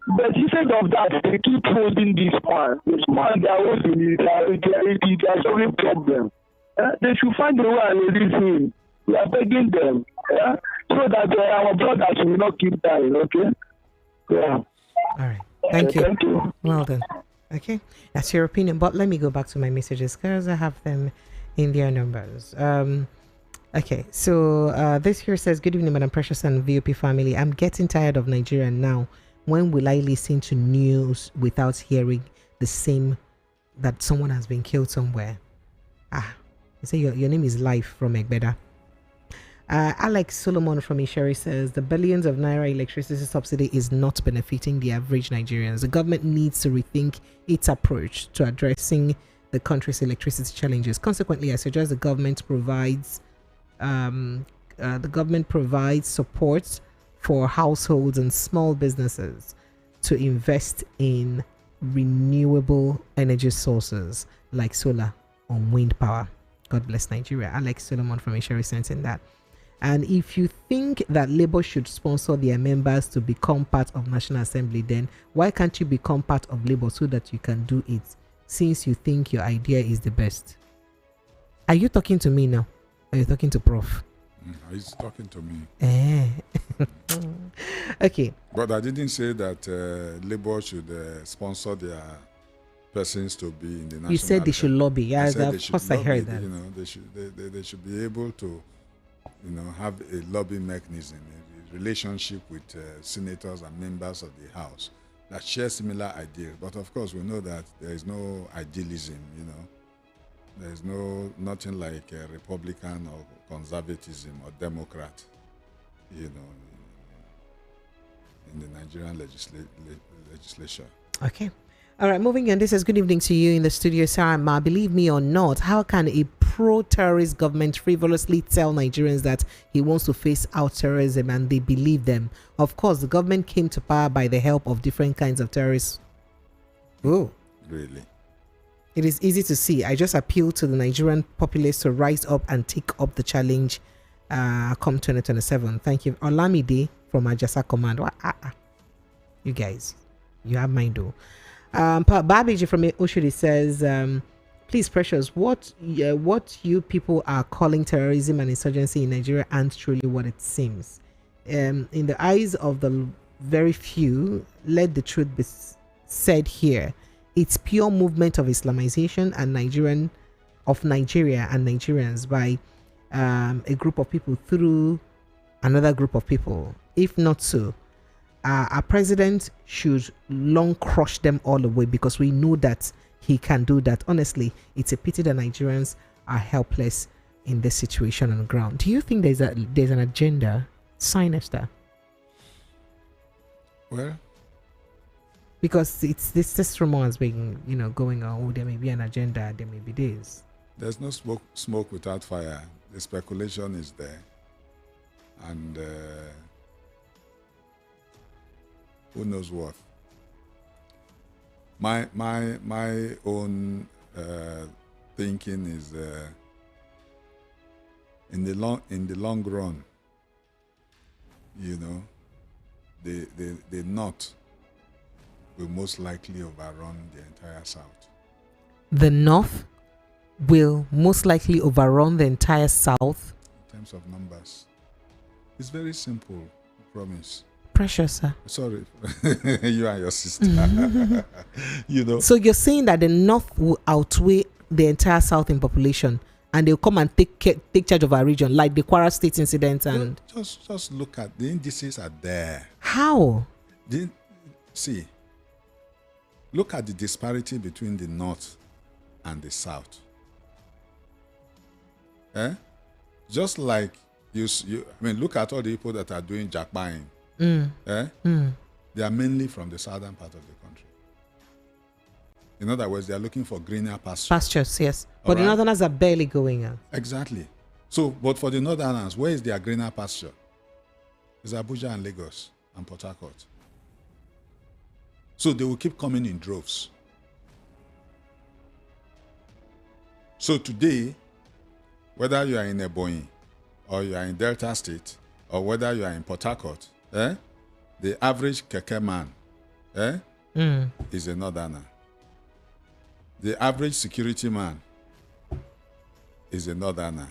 But instead of that, they keep holding this man. This man, they are holding it. They are solving problem. They should find a way and release him. We are begging them. So that our brothers will not keep dying, okay? Yeah. All right. Thank you. Thank you. Well done. Okay. That's your opinion. But let me go back to my messages because I have them in their numbers. Okay. So this here says, good evening, Madam Precious and VOP family. I'm getting tired of Nigeria now. When will I listen to news without hearing the same that someone has been killed somewhere? You say your name is Life from Egbeda. Alex Solomon from Isheri says the billions of naira electricity subsidy is not benefiting the average Nigerians. The government needs to rethink its approach to addressing the country's electricity challenges. Consequently, I suggest the government provides support for households and small businesses to invest in renewable energy sources like solar or wind power. God bless Nigeria. Alex Solomon from Isheri sent in that. And if you think that Labour should sponsor their members to become part of National Assembly, then why can't you become part of Labour so that you can do it, since you think your idea is the best? Are you talking to me now? Are you talking to Prof? He's talking to me. Okay. But I didn't say that Labour should sponsor their persons to be in the national. You said they should lobby. Yeah, of course I heard that. You know, they should be able to, have a lobby mechanism, a relationship with senators and members of the House that share similar ideas. But of course, we know that there is no idealism. There is nothing like Republican or conservatism or Democrat. In the Nigerian legislature. Okay. All right, moving on. This is good evening to you in the studio, Sarah Ma. Believe me or not, how can a pro-terrorist government frivolously tell Nigerians that he wants to face out terrorism and they believe them? Of course, the government came to power by the help of different kinds of terrorists. Oh. Really? It is easy to see. I just appeal to the Nigerian populace to rise up and take up the challenge come 2027. Thank you. Olamide from Ajasa Command. You guys, you have mine though. Babiji from Oshodi says, please, Precious, what you people are calling terrorism and insurgency in Nigeria aren't truly what it seems. In the eyes of the very few, let the truth be said here. It's pure movement of Islamization and Nigeria and Nigerians by a group of people through another group of people. If not so, our president should long crush them all away, because we know that he can do that. Honestly, it's a pity that Nigerians are helpless in this situation on the ground. Do you think there's an agenda, Sinister? Well, because this rumor has been going on. Oh, there may be an agenda. There may be this. There's no smoke without fire. The speculation is there, and who knows what. My own thinking is in the long run, the North will most likely overrun the entire South. The North will most likely overrun the entire South? In terms of numbers. It's very simple, I promise. Precious, sir. Sorry, you and your sister. So you're saying that the North will outweigh the entire South in population, and they'll come and take charge of our region, like the Kwara State incident, and just look at the indices are there. How? Look at the disparity between the North and the South. Just like look at all the people that are doing jackpine. They are mainly from the southern part of the country. In other words, they are looking for greener pastures. Pastures, yes. But the northerners are barely going out. Exactly. So, but for the northerners, where is their greener pasture? It's Abuja and Lagos and Port Harcourt. So they will keep coming in droves. So today, whether you are in Ebonyi, or you are in Delta State, or whether you are in Port Harcourt, the average keke man is a northerner. The average security man is a northerner.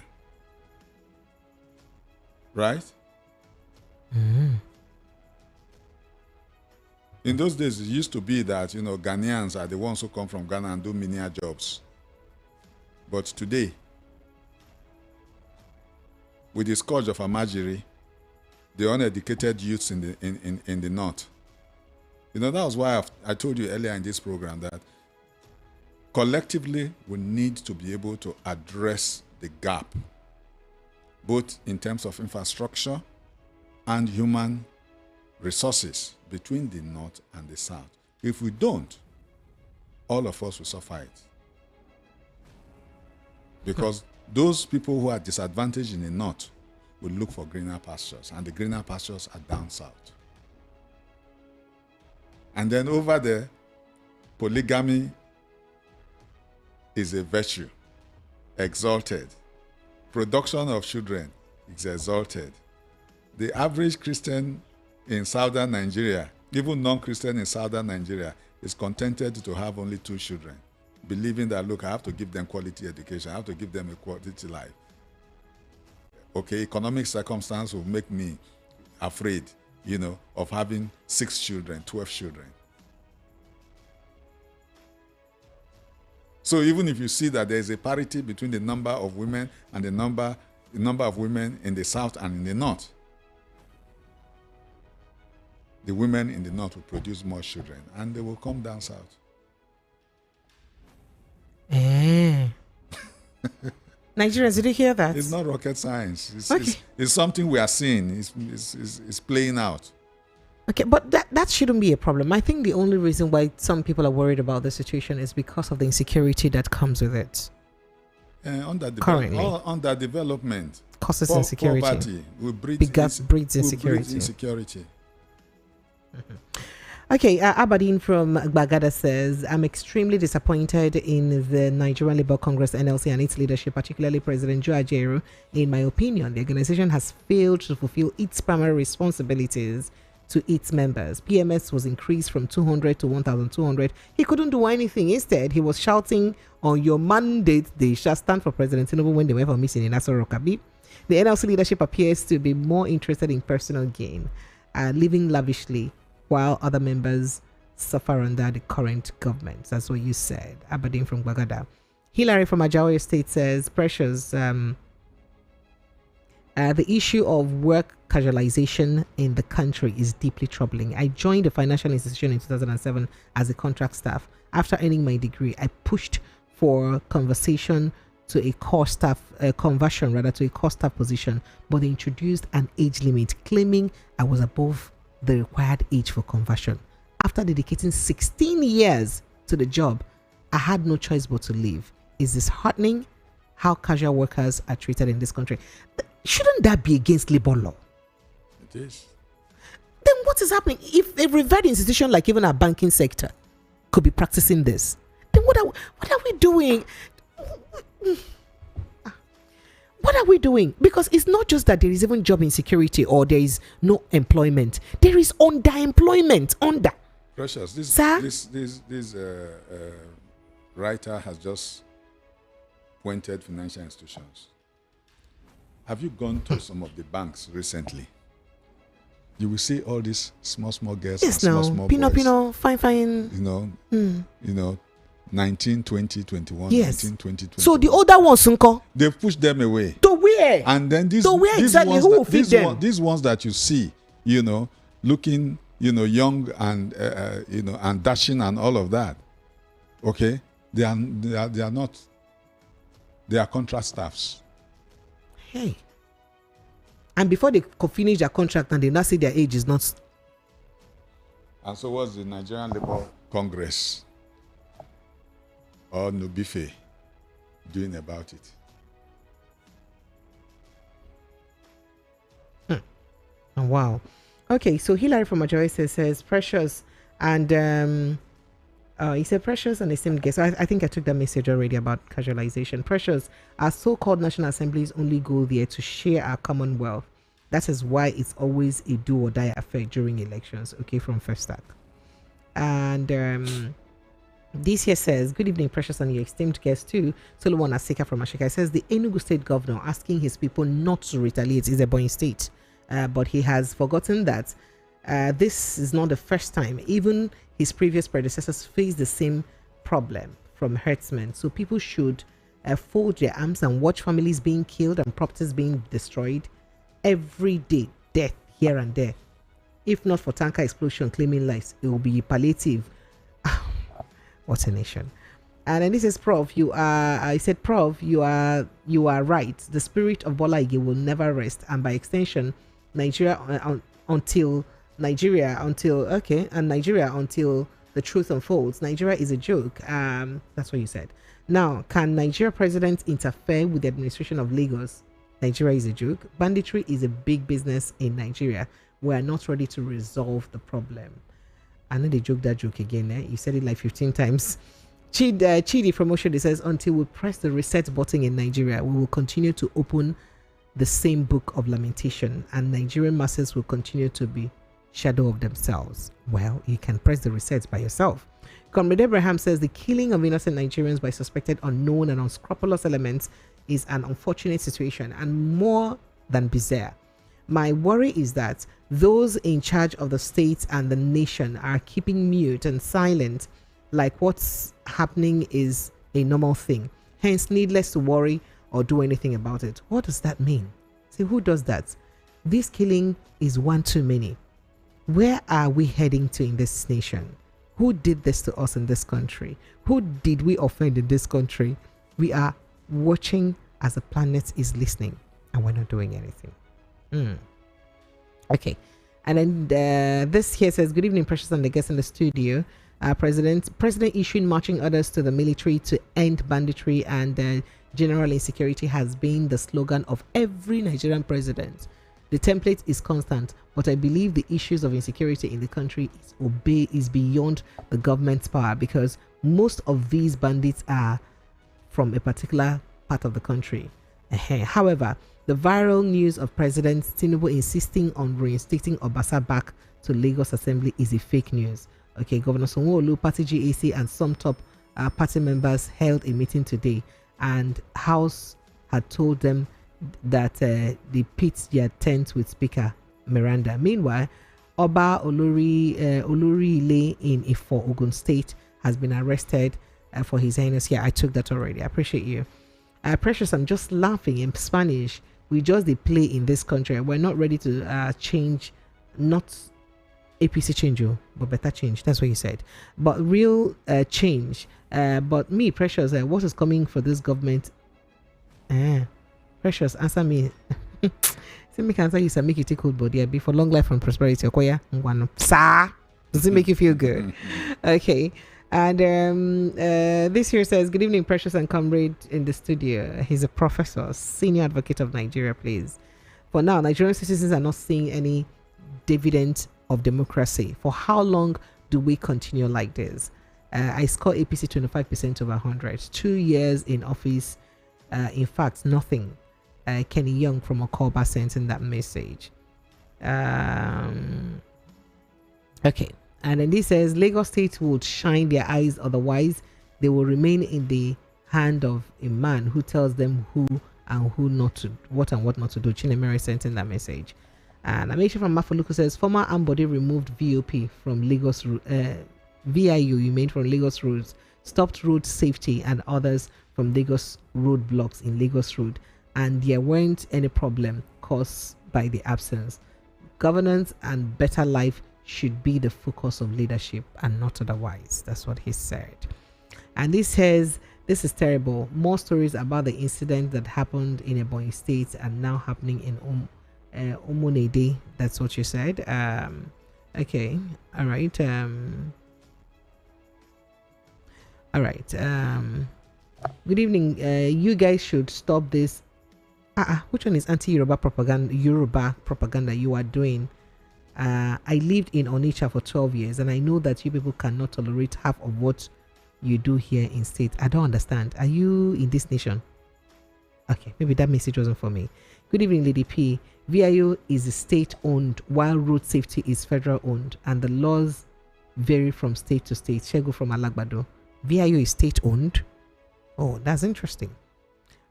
Right? In those days, it used to be that, Ghanaians are the ones who come from Ghana and do menial jobs. But today, with the scourge of Amajiri, the uneducated youths in the North. That was why I told you earlier in this program that collectively we need to be able to address the gap, both in terms of infrastructure and human resources between the North and the South. If we don't, all of us will suffer it. Because those people who are disadvantaged in the North will look for greener pastures, and the greener pastures are down South. And then over there, polygamy is a virtue, exalted. Production of children is exalted. The average Christian in southern Nigeria, even non-Christian in southern Nigeria, is contented to have only 2 children, believing that, look, I have to give them quality education, I have to give them a quality life. Okay, economic circumstance will make me afraid, of having 6 children, 12 children. So even if you see that there is a parity between the number of women and the number of women in the south and in the north, the women in the north will produce more children and they will come down south. Nigerians, did you hear that? It's not rocket science. Okay. It's something we are seeing. It's playing out. Okay, but that shouldn't be a problem. I think the only reason why some people are worried about the situation is because of the insecurity that comes with it. Underdevelopment causes insecurity. Poverty will breed breeds insecurity. Mm-hmm. Okay, Aberdeen from Bagada says, I'm extremely disappointed in the Nigerian Labour Congress, NLC, and its leadership, particularly President Joe Ajaero. In my opinion, the organization has failed to fulfill its primary responsibilities to its members. PMS was increased from 200 to 1,200. He couldn't do anything. Instead, he was shouting, on your mandate, they shall stand for President Tinubu when they were for meeting in Asoro Kabi. The NLC leadership appears to be more interested in personal gain, living lavishly, while other members suffer under the current government. That's what you said. Aberdeen from Bagada. Hilary from Ajawa State says, Precious, the issue of work casualization in the country is deeply troubling. I joined a financial institution in 2007 as a contract staff. After earning my degree, I pushed for conversion to a core staff position, but they introduced an age limit, claiming I was above the required age for conversion. After dedicating 16 years to the job, I had no choice but to leave. Is disheartening how casual workers are treated in this country. Shouldn't that be against labor law? It is. Then what is happening? If a revered institution like even our banking sector could be practicing this, then what are we doing? What are we doing? Because it's not just that there is even job insecurity or there is no employment. There is underemployment. Precious, this writer has just pointed financial institutions. Have you gone to some of the banks recently? You will see all these small girls and small boys. Fine. You know, 19, 20, 21, yes. 19, 20, 21. So the older ones, they've pushed them away. To where? And then these ones that you see, looking, young and and dashing and all of that. Okay, they are not. They are contract staffs. Hey. And before they finish their contract and they now see their age is not. And so what's the Nigerian Labour Congress or Nubife doing about it? Oh, wow. Okay, so Hilary from Ajawa says Precious and he said Precious and esteemed guest. So I think I took that message already about casualization. Precious, our so-called national assemblies only go there to share our commonwealth. That is why it's always a do or die affair during elections. Okay, from First Stack. And this here says, good evening, Precious, and your esteemed guest too. Solomon Asika from Ashika says the Enugu state governor asking his people not to retaliate is a Ebonyi state. But he has forgotten that this is not the first time. Even his previous predecessors faced the same problem from herdsmen. So people should fold their arms and watch families being killed and properties being destroyed every day. Death here and there. If not for tanker explosion claiming lives, it will be palliative. What a nation. And then this is Prof. I said, Prof, you are right. The spirit of Bola Ige will never rest, and by extension, Nigeria until the truth unfolds. Nigeria is a joke. That's what you said. Now, can Nigeria president interfere with the administration of Lagos? Nigeria is a joke. Banditry is a big business in Nigeria. We are not ready to resolve the problem. I know they joke that joke again. You said it like 15 times. Chidi from Oshodi says, until we press the reset button in Nigeria, we will continue to open the same book of lamentation, and Nigerian masses will continue to be shadow of themselves. Well, you can press the reset by yourself. Comrade Abraham says the killing of innocent Nigerians by suspected unknown and unscrupulous elements is an unfortunate situation and more than bizarre. My worry is that those in charge of the state and the nation are keeping mute and silent, like what's happening is a normal thing. Hence, needless to worry or do anything about it. What does that mean? See, who does that? This killing is one too many. Where are we heading to in this nation? Who did this to us in this country? Who did we offend in this country? We are watching as the planet is listening, and we're not doing anything. Okay. And then this here says, good evening, Precious, and the guests in the studio. President issuing marching orders to the military to end banditry and general insecurity has been the slogan of every Nigerian president. The template is constant, but I believe the issues of insecurity in the country is beyond the government's power, because most of these bandits are from a particular part of the country. However, the viral news of President Tinubu insisting on reinstating Obasa back to Lagos Assembly is a fake news. Okay, Governor Sanwo-Olu, Party GAC, and some top party members held a meeting today, and House had told them that they pitched their tent with Speaker Miranda. Meanwhile, Oba Olurile in Ifo, Ogun State, has been arrested for his heinous. Yeah, I took that already. I appreciate you. Precious, I'm just laughing in Spanish. We just they play in this country. We're not ready to change, not APC change, but better change. That's what you said. But real change. But me, Precious, what is coming for this government? Precious, answer me. See me can answer you, sir. Make you take old body. Be for long life and prosperity. Okoya, sir. Does it make you feel good? Okay. And this here says, good evening, Precious and comrade in the studio. He's a professor, senior advocate of Nigeria, please. For now, Nigerian citizens are not seeing any dividend of democracy. For how long do we continue like this? I score APC 25% over 100. 2 years in office. In fact, nothing. Kenny Young from Okoba sent in that message. Okay. And then this says, Lagos State would shine their eyes, otherwise they will remain in the hand of a man who tells them who and who not to, what and what not to do. Chinemere sent in that message. And Amisha from Mafaluku says, former Ambody removed VOP from Lagos, VIU, you mean from Lagos roads, stopped road safety and others from Lagos road blocks in Lagos Road, and there weren't any problem caused by the absence. Governance and better life should be the focus of leadership and not otherwise. That's what he said. And this says, this is terrible. More stories about the incident that happened in Ebonyi State and now happening in Omonede. That's what you said. Okay. All right. All right. Good evening. You guys should stop this. Which one is anti-Yoruba propaganda? Yoruba propaganda you are doing? I lived in Onitsha for 12 years, and I know that you people cannot tolerate half of what you do here in state. I don't understand. Are you in this nation? Okay, maybe that message wasn't for me. Good evening, Lady P. VIO is state-owned, while road safety is federal-owned, and the laws vary from state to state. Shego from Alagbado. VIO is state-owned? Oh, that's interesting.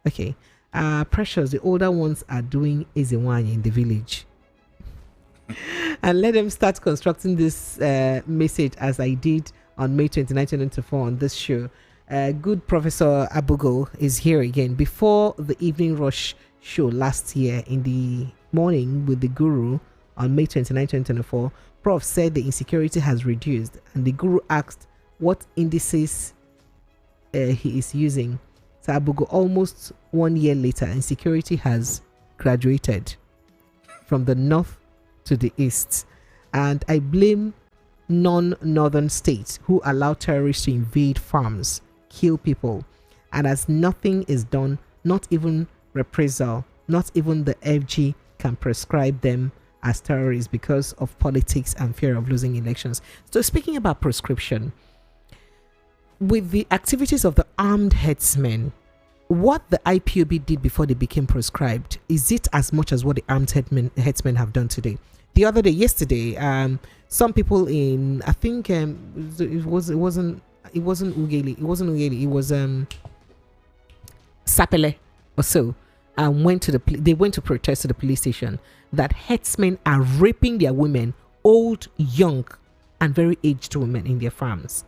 Okay. Precious, the older ones are doing Ezewanyi in the village. And let them start constructing this message as I did on May 29, 2024 on this show. Good Professor Abugo is here again. Before the evening rush show last year in the morning with the Guru on May 29, 2024, Prof said the insecurity has reduced, and the Guru asked what indices he is using. So Abugo, almost 1 year later, insecurity has graduated from the north to the east, and I blame non-northern states who allow terrorists to invade farms, kill people, and as nothing is done, not even reprisal, not even the FG can prescribe them as terrorists because of politics and fear of losing elections. So speaking about prescription, with the activities of the armed headsmen, what the IPOB did before they became proscribed, is it as much as what the armed headsmen have done today? The other day, yesterday, some people in, I think it wasn't Ugeli, it was Sapele or so, they went to protest to the police station that headsmen are raping their women, old, young, and very aged women in their farms,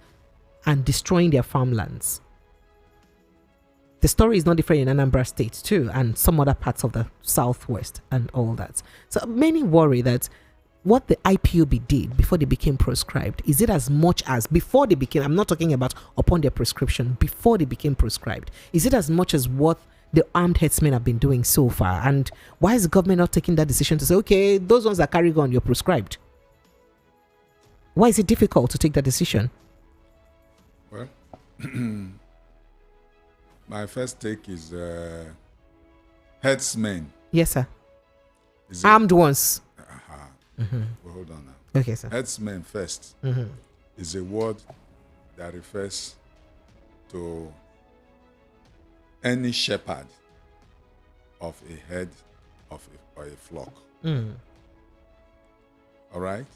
and destroying their farmlands. The story is not different in Anambra State too, and some other parts of the southwest and all that. So many worry that what the IPOB did before they became proscribed, is it as much as before they became, I'm not talking about upon their prescription, before they became proscribed, is it as much as what the armed headsmen have been doing so far? And why is the government not taking that decision to say, okay, those ones that carry on, you're proscribed? Why is it difficult to take that decision? Well, my first take is headsmen. Yes, sir. Armed ones. Well, hold on now. Okay, sir. Headsmen first is a word that refers to any shepherd of a head of or a flock. All right?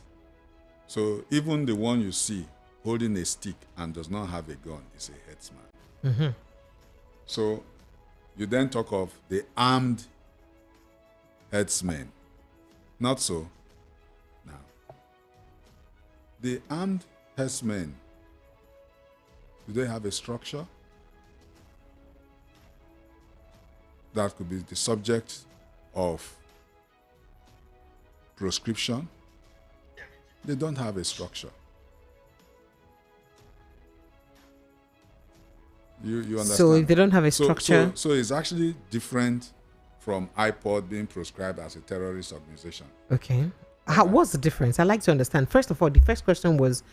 So even the one you see holding a stick and does not have a gun is a headsman. So you then talk of the armed headsmen. Not so. Now, the armed headsmen, do they have a structure that could be the subject of proscription? They don't have a structure. You understand? So if they don't have a structure... So it's actually different from IPOD being proscribed as a terrorist organization. Okay. What's the difference? I'd like to understand. First of all, the first question was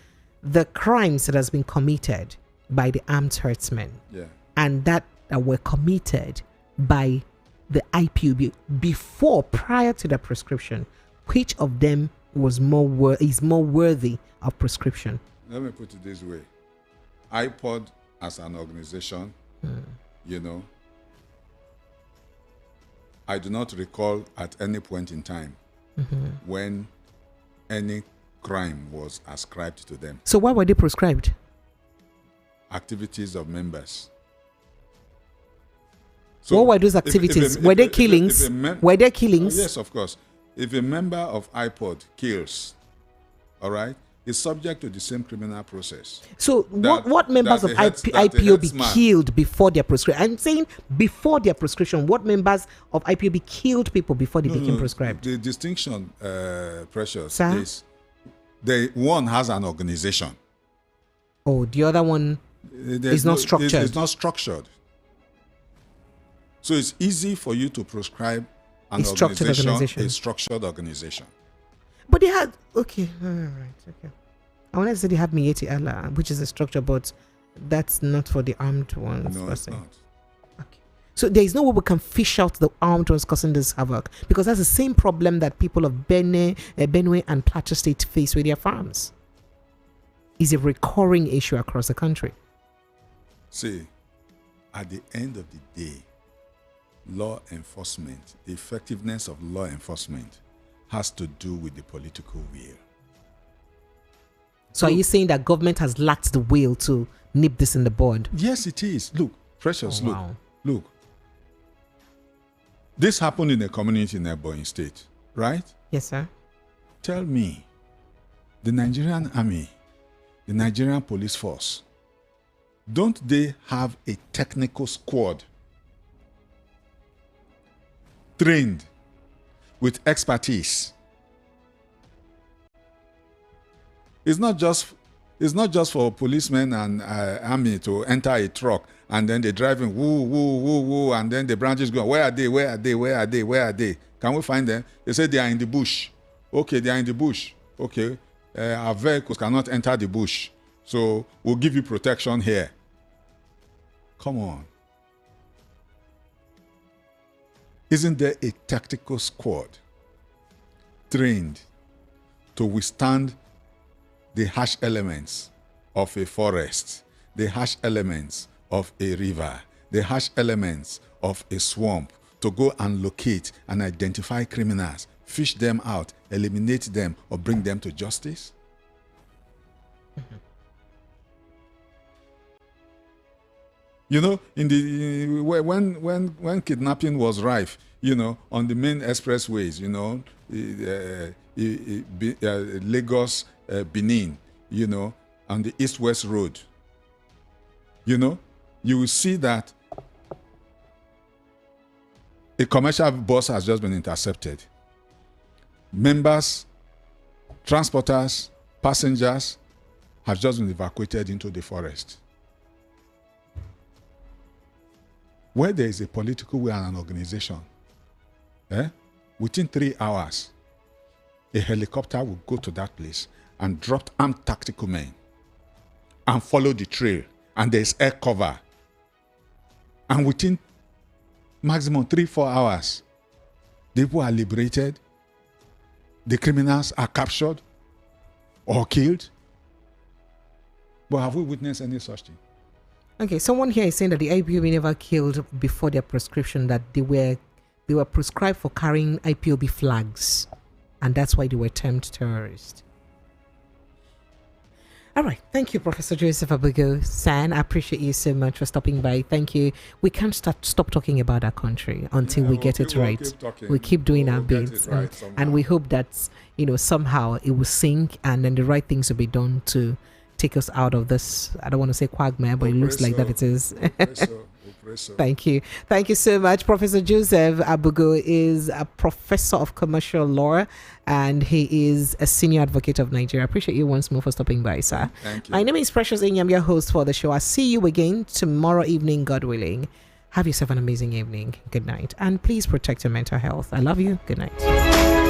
the crimes that has been committed by the armed herdsmen. Yeah. And that were committed by the IPOB prior to the prescription. Which of them is more worthy of prescription? Let me put it this way. IPOD as an organization, you know, I do not recall at any point in time when any crime was ascribed to them. So why were they proscribed? Activities of members. So what were those activities? Were there killings? Were there killings? Yes, of course. If a member of IPOD kills, all right, is subject to the same criminal process. So what members of IPOB killed before their prescription? I'm saying before their prescription, what members of IPOB killed people before they became prescribed? The distinction, Precious, Sir? is one has an organization. Oh, the other one is not structured. It's not structured. So it's easy for you to prescribe a structured organization. But they had, okay, all right, okay. I wanted to say they have Mieti Allah, which is a structure, but that's not for the armed ones. No, it's not. Okay. So there is no way we can fish out the armed ones causing this havoc, because that's the same problem that people of Benue and Plateau State face with their farms. It's a recurring issue across the country. See, at the end of the day, law enforcement, the effectiveness of law enforcement has to do with the political will. So are you saying that government has lacked the will to nip this in the bud? Yes, it is. Look, Precious, look. This happened in a community in Ebonyi State, right? Yes, sir. Tell me, the Nigerian army, the Nigerian police force, don't they have a technical squad trained with expertise? It's not just for policemen and army to enter a truck and then they're driving woo woo woo woo and then the branches go, where are they? Where are they? Where are they? Where are they? Can we find them? They say they are in the bush. Okay, they are in the bush. Okay, our vehicles cannot enter the bush, so we'll give you protection here. Come on. Isn't there a tactical squad trained to withstand the harsh elements of a forest, the harsh elements of a river, the harsh elements of a swamp, to go and locate and identify criminals, fish them out, eliminate them, or bring them to justice? You know, when kidnapping was rife, you know, on the main expressways, you know, Lagos, Benin, you know, on the east-west road, you know, you will see that A commercial bus has just been intercepted. Members, transporters, passengers have just been evacuated into the forest. Where there is a political will and an organization, within 3 hours, a helicopter will go to that place and drop armed tactical men and follow the trail, and there's air cover. And within maximum 3-4 hours, the people are liberated, the criminals are captured or killed. But have we witnessed any such thing? Okay, someone here is saying that the IPOB never killed before their prescription, that they were prescribed for carrying IPOB flags, and that's why they were termed terrorists. All right, thank you, Professor Joseph Abugo-San. I appreciate you so much for stopping by. Thank you. We can't stop talking about our country until we get it right. We keep doing our bits, and we hope that somehow it will sink, and then the right things will be done to take us out of this. I don't want to say quagmire, but it looks like that it is. Thank you. Thank you so much. Professor Joseph Abugo is a professor of commercial law, and he is a senior advocate of Nigeria. I appreciate you once more for stopping by, sir. Thank you. My name is Precious Inyam, I'm your host for the show. I'll see you again tomorrow evening, God willing. Have yourself an amazing evening. Good night. And please protect your mental health. I love you. Good night.